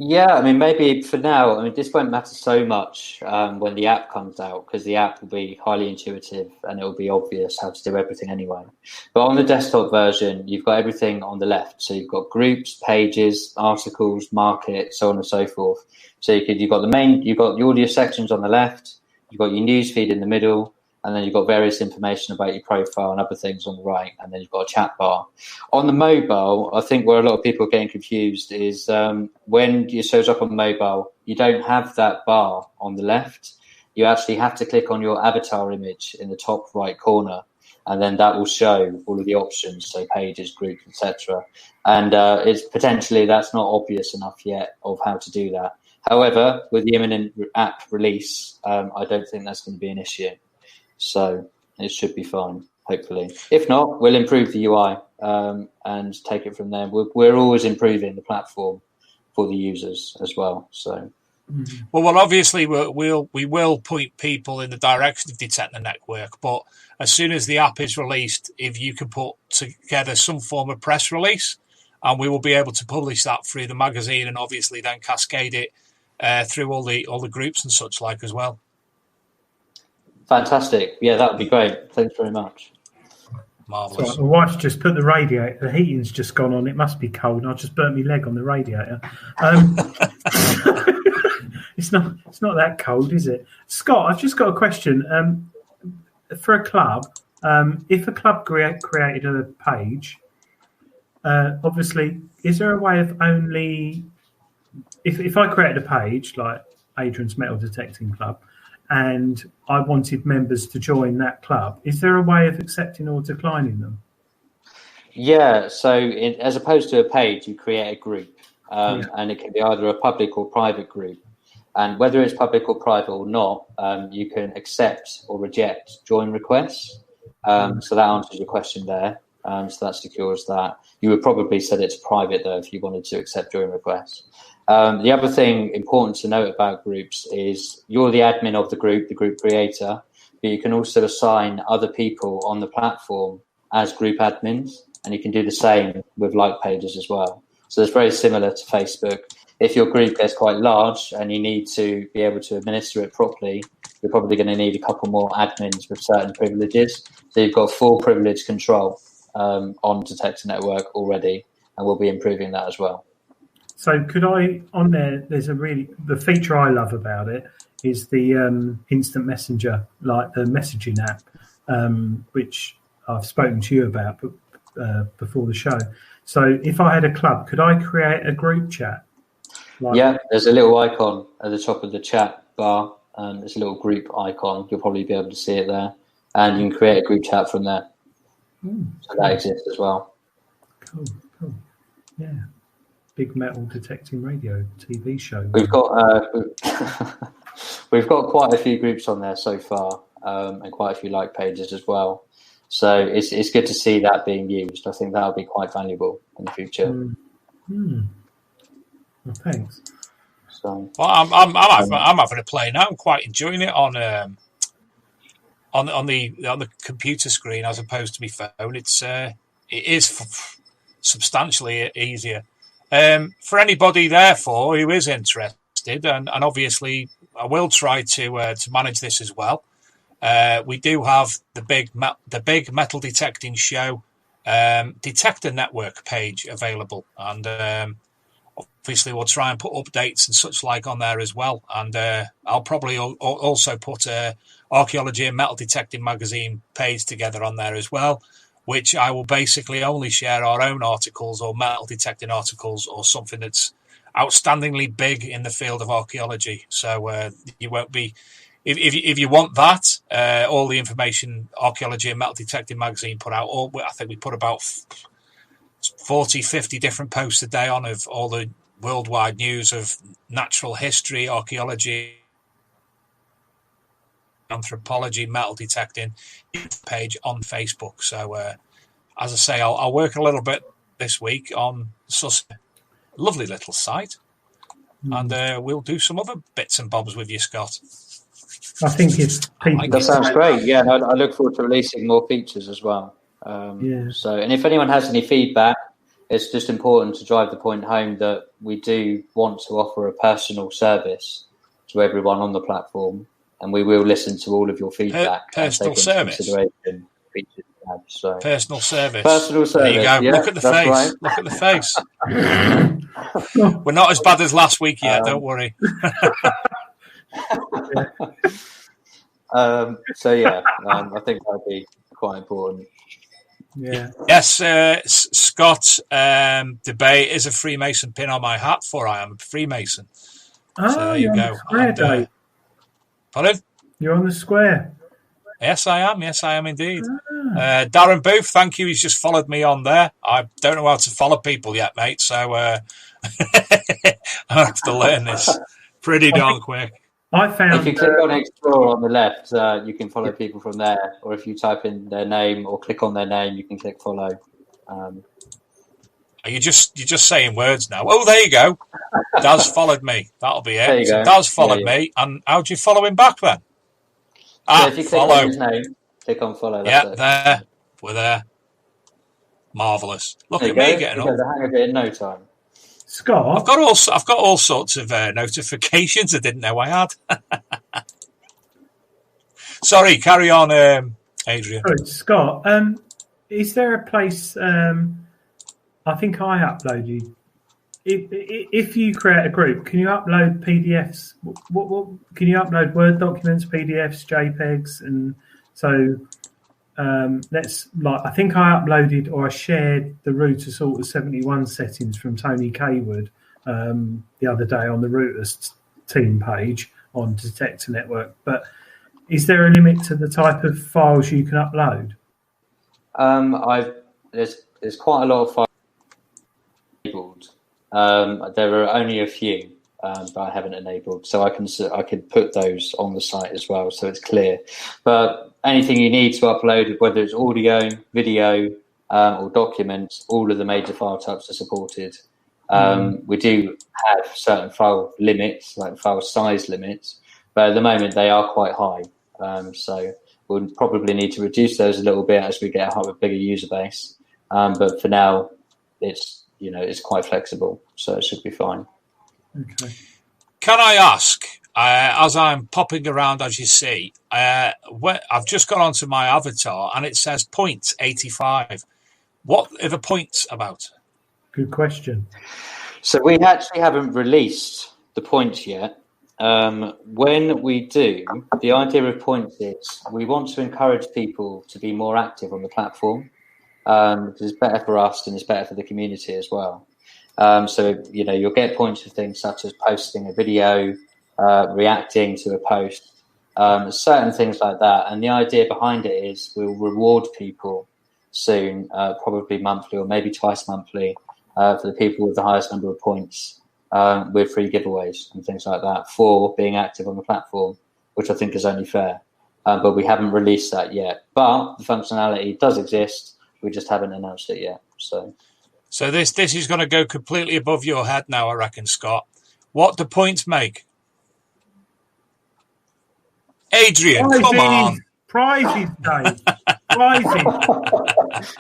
Yeah, I mean, maybe for now, I mean, this won't matter so much when the app comes out, because the app will be highly intuitive and it will be obvious how to do everything anyway. But on the desktop version, you've got everything on the left. So you've got groups, pages, articles, market, so on and so forth. So you've got the audio sections on the left, you've got your news feed in the middle, and then you've got various information about your profile and other things on the right, and then you've got a chat bar. On the mobile, I think where a lot of people are getting confused is when you search up on mobile, you don't have that bar on the left. you actually have to click on your avatar image in the top right corner, and then that will show all of the options, so pages, groups, etc. And it's potentially that's not obvious enough yet of how to do that. However, with the imminent app release, I don't think that's going to be an issue. So it should be fine, hopefully. If not, we'll improve the UI and take it from there. We're always improving the platform for the users as well. So, well, obviously we will point people in the direction of Detect the Network, but as soon as the app is released, if you can put together some form of press release, and we will be able to publish that through the magazine, and obviously then cascade it through all the groups and such like as well. Fantastic. Yeah, that would be great. Thanks very much. Marvellous. So my wife's just put the heating's just gone on. It must be cold, and I just burnt my leg on the radiator. It's not that cold, is it? Scott, I've just got a question. For a club, if a club created a page, obviously, is there a way of only... If I created a page, like Adrian's Metal Detecting Club, and I wanted members to join that club, is there a way of accepting or declining them? Yeah, so as opposed to a page, you create a group, and it can be either a public or private group. And whether it's public or private or not, you can accept or reject join requests. So that answers your question there. So that secures that. You would probably set it to private, though, if you wanted to accept join requests. The other thing important to note about groups is you're the admin of the group creator, but you can also assign other people on the platform as group admins, and you can do the same with like pages as well. So it's very similar to Facebook. If your group gets quite large and you need to be able to administer it properly, you're probably going to need a couple more admins with certain privileges. So you've got full privilege control on Detector Network already, and we'll be improving that as well. So could I, on there, the feature I love about it is the instant messenger, like the messaging app, which I've spoken to you about before the show. So if I had a club, could I create a group chat? Yeah, there's a little icon at the top of the chat bar. There's a little group icon. You'll probably be able to see it there. And you can create a group chat from there. So that exists as well. Cool. Yeah. Big Metal Detecting Radio TV show. We've got quite a few groups on there so far, and quite a few like pages as well. So it's good to see that being used. I think that'll be quite valuable in the future. Well, thanks. So, well, I'm having a play now. I'm quite enjoying it on the computer screen as opposed to my phone. It is substantially easier. For anybody, therefore, who is interested, and obviously I will try to manage this as well. We do have the big metal detecting show Detector Network page available, and obviously we'll try and put updates and such like on there as well. And I'll probably also put a Archaeology and Metal Detecting magazine page together on there as well, which I will basically only share our own articles or metal detecting articles or something that's outstandingly big in the field of archaeology. So you won't be, if you want that, all the information Archaeology and Metal Detecting magazine put out, I think we put about 40, 50 different posts a day on of all the worldwide news of natural history, archaeology, anthropology, metal detecting page on Facebook. So as I say, I'll work a little bit this week on such a lovely little site, and we'll do some other bits and bobs with you, Scott. I think it's people. That sounds great. Yeah, I look forward to releasing more features as well. So, and if anyone has any feedback, it's just important to drive the point home that we do want to offer a personal service to everyone on the platform, and we will listen to all of your feedback. Personal service. Consideration features we have, so. Personal service. Personal service. There you go. Yeah, look at the face. Right. Look at the face. We're not as bad as last week yet. Don't worry. So yeah, I think that'd be quite important. Yeah. Yes, Scott. Debate is a Freemason pin on my hat. For I am a Freemason. So there you go. And, pardon? You're on the square. Yes, I am. Yes, I am indeed. Darren Booth, thank you. He's just followed me on there. I don't know how to follow people yet, mate, so I have to learn this pretty darn quick. I found if you click on Explore on the left, you can follow people from there. Or if you type in their name or click on their name, you can click follow. You're just saying words now. Oh, there you go. Daz followed me. That'll be it. There you So go. Daz followed me, and how do you follow him back then? So if you click follow. on his name, click on follow. That's there. We're there. Marvellous. Look at me getting on. The hang of it in no time. Scott, I've got all sorts of notifications I didn't know I had. Sorry, carry on, Adrian. Sorry, Scott, is there a place? I think I uploaded. If you create a group, can you upload PDFs? What can you upload? Word documents, PDFs, JPEGs, and so I think I uploaded or I shared the router sort of 71 settings from Tony Kaywood the other day on the routers team page on Detector Network. But is there a limit to the type of files you can upload? There's quite a lot of files enabled. There are only a few that I haven't enabled, so I can put those on the site as well, so it's clear. But anything you need to upload, whether it's audio, video, or documents, all of the major file types are supported. We do have certain file limits, like file size limits, but at the moment they are quite high. So we'll probably need to reduce those a little bit as we get a bigger user base. But for now, it's quite flexible, so it should be fine. Okay. Can I ask, as I'm popping around, as you see, I've just got onto my avatar and it says points 85. What are the points about? Good question. So we actually haven't released the points yet. When we do, the idea of points is we want to encourage people to be more active on the platform, because it's better for us and it's better for the community as well. So you'll get points for things such as posting a video, reacting to a post, certain things like that. And the idea behind it is we'll reward people soon, probably monthly or maybe twice monthly, for the people with the highest number of points, with free giveaways and things like that for being active on the platform, which I think is only fair. But we haven't released that yet. But the functionality does exist. We just haven't announced it yet. So this is going to go completely above your head now, I reckon, Scott. What do points make? Adrian, come on. Prizes, Dave. Prizes.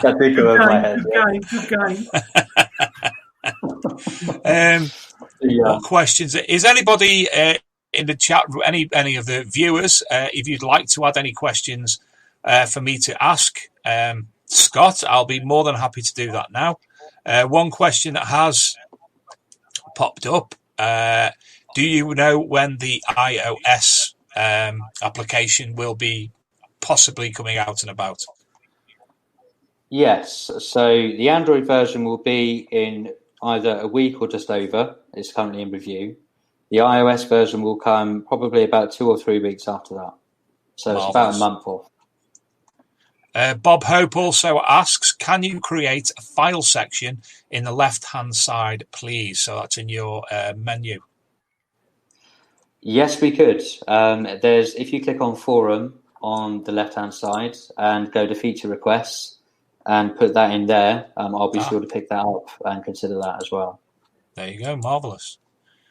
That did go over my head. Good game. What questions? Is anybody in the chat, any of the viewers, if you'd like to add any questions for me to ask Scott, I'll be more than happy to do that now. One question that has popped up, do you know when the iOS application will be possibly coming out and about? Yes, so the Android version will be in either a week or just over. It's currently in review. The iOS version will come probably about 2 or 3 weeks after that. So Marvelous. It's about a month off. Bob Hope also asks, can you create a file section in the left-hand side, please? So that's in your menu. Yes, we could. If you click on Forum on the left-hand side and go to Feature Requests and put that in there, I'll be sure to pick that up and consider that as well. There you go. Marvellous.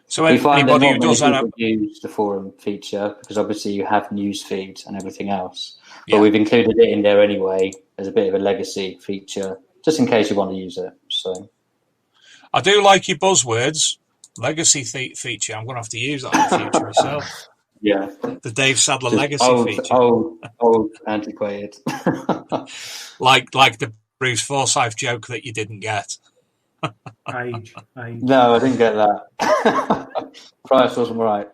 So anybody who does that use the Forum feature, because obviously you have news feeds and everything else. But we've included it in there anyway as a bit of a legacy feature, just in case you want to use it. So, I do like your buzzwords. Legacy feature. I'm going to have to use that in the future myself. Yeah. The Dave Sadler legacy feature. Old, antiquated. like the Bruce Forsyth joke that you didn't get. Age. No, I didn't get that. Price wasn't right.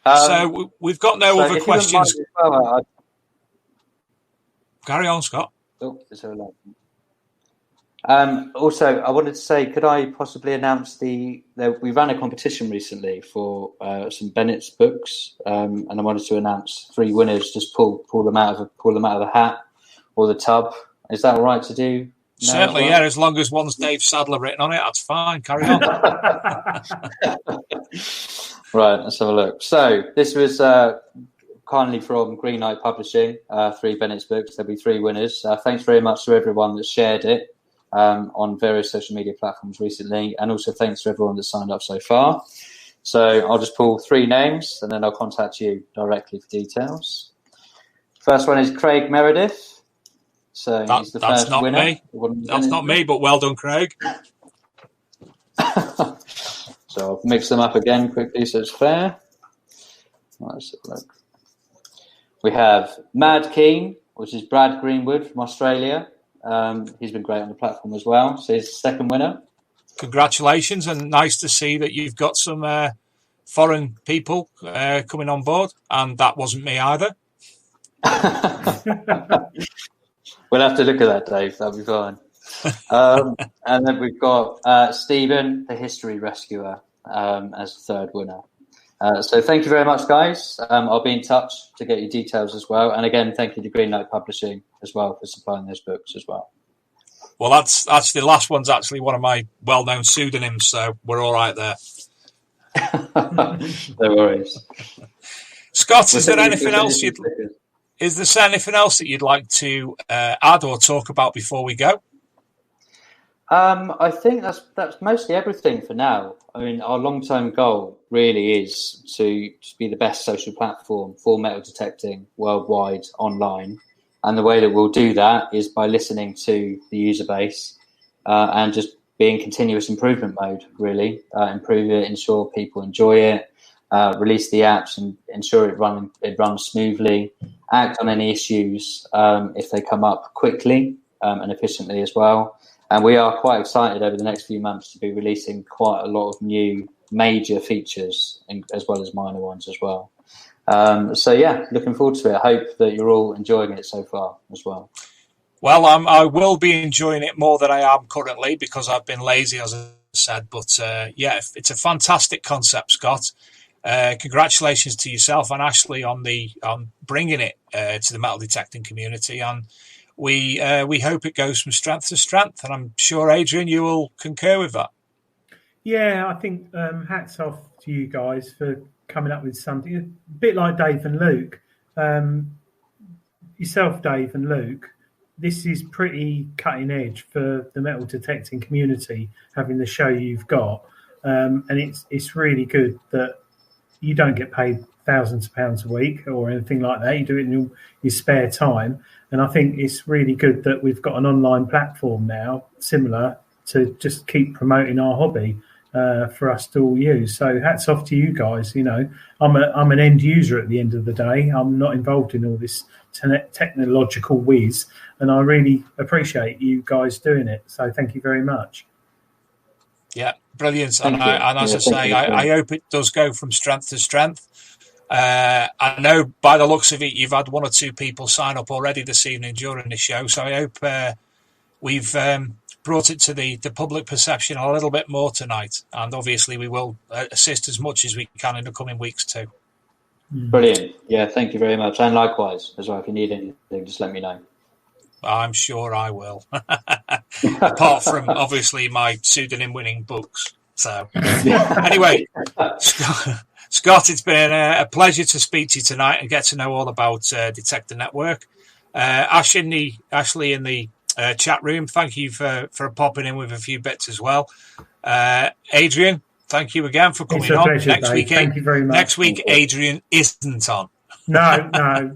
So we've got no other questions. Carry on, Scott. Oh, it's so loud. Also, I wanted to say, could I possibly announce we ran a competition recently for some Bennett's books, and I wanted to announce 3 winners. Just pull them out of the hat or the tub. Is that all right to do? Certainly, well? yeah. As long as one's Dave Sadler written on it, that's fine. Carry on. Right, let's have a look. So this was kindly from Green Knight Publishing, 3 Bennett's books. There'll be 3 winners. Thanks very much to everyone that shared it on various social media platforms recently, and also thanks to everyone that signed up so far. So I'll just pull 3 names, and then I'll contact you directly for details. First one is Craig Meredith. So he's the first winner. That's not me, but well done, Craig. So I'll mix them up again quickly so it's fair. Let's have a look. We have Mad Keen, which is Brad Greenwood from Australia. He's been great on the platform as well. So he's the second winner. Congratulations, and nice to see that you've got some foreign people coming on board, and that wasn't me either. We'll have to look at that, Dave. That'll be fine. And then we've got Stephen, the History Rescuer, as the third winner. So thank you very much, guys. I'll be in touch to get your details as well. And again, thank you to Green Knight Publishing as well for supplying those books as well. Well, that's the last one's actually one of my well-known pseudonyms, so we're all right there. No worries. Scott, is there anything else that you'd like to add or talk about before we go? I think that's mostly everything for now. I mean, our long-term goal really is to be the best social platform for metal detecting worldwide online. And the way that we'll do that is by listening to the user base and just be in continuous improvement mode, really. Improve it, ensure people enjoy it, release the apps and ensure it runs smoothly, act on any issues if they come up quickly and efficiently as well. And we are quite excited over the next few months to be releasing quite a lot of new major features as well as minor ones as well. So yeah, looking forward to it. I hope that you're all enjoying it so far as well. Well, I will be enjoying it more than I am currently because I've been lazy, as I said. But yeah, it's a fantastic concept, Scott. Congratulations to yourself and Ashley on bringing it to the metal detecting community, and we hope it goes from strength to strength. And I'm sure, Adrian, you will concur with that. Yeah, I think hats off to you guys for coming up with something a bit like Dave and Luke. Yourself, Dave and Luke, this is pretty cutting edge for the metal detecting community, having the show you've got. And it's really good that you don't get paid thousands of pounds a week or anything like that. You do it in your spare time. And I think it's really good that we've got an online platform now, similar, to just keep promoting our hobby for us to all use. So hats off to you guys. You know, I'm an end user at the end of the day. I'm not involved in all this technological whiz, and I really appreciate you guys doing it. So thank you very much. Yeah, brilliant. And as I say, I hope it does go from strength to strength. I know by the looks of it, you've had 1 or 2 people sign up already this evening during the show. So I hope we've brought it to the public perception a little bit more tonight. And obviously we will assist as much as we can in the coming weeks too. Brilliant. Yeah, thank you very much. And likewise as well, if you need anything, just let me know. I'm sure I will. Apart from obviously my pseudonym winning books. So anyway, Scott, it's been a pleasure to speak to you tonight and get to know all about Detector Network. Ashley in the chat room, thank you for popping in with a few bits as well. Adrian, thank you again for coming on. Pleasure, next week. Thank you very much. Next week, Adrian isn't on. No.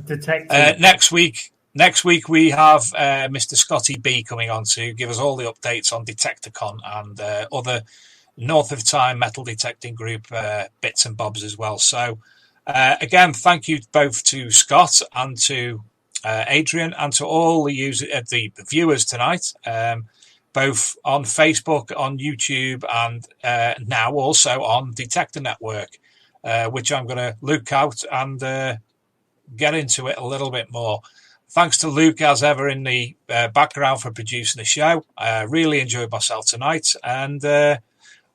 Detective. Next week we have Mr. Scotty B coming on to give us all the updates on Detectorcon and other North of Time metal detecting group bits and bobs as well. So again, thank you both to Scott and to Adrian and to all the viewers tonight, both on Facebook, on YouTube, and now also on Detector Network, which I'm going to look out and get into it a little bit more. Thanks to Luke, as ever, in the background for producing the show. I really enjoyed myself tonight, and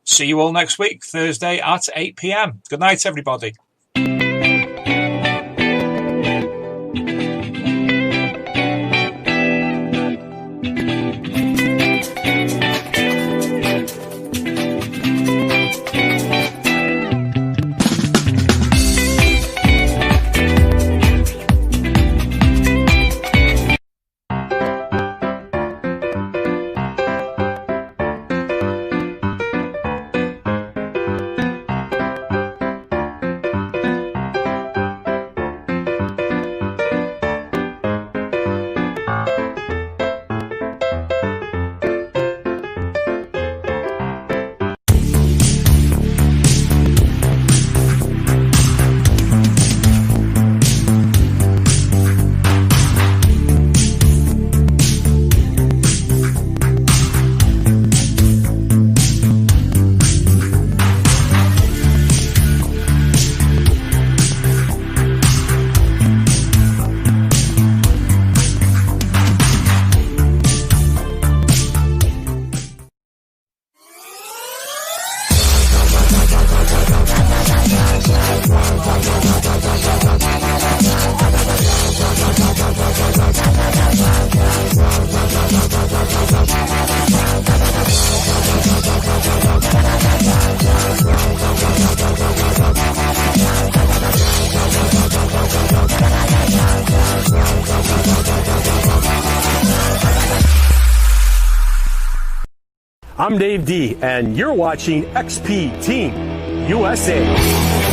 see you all next week, Thursday at 8 p.m. Good night, everybody. I'm Dave D, and you're watching XP Team USA.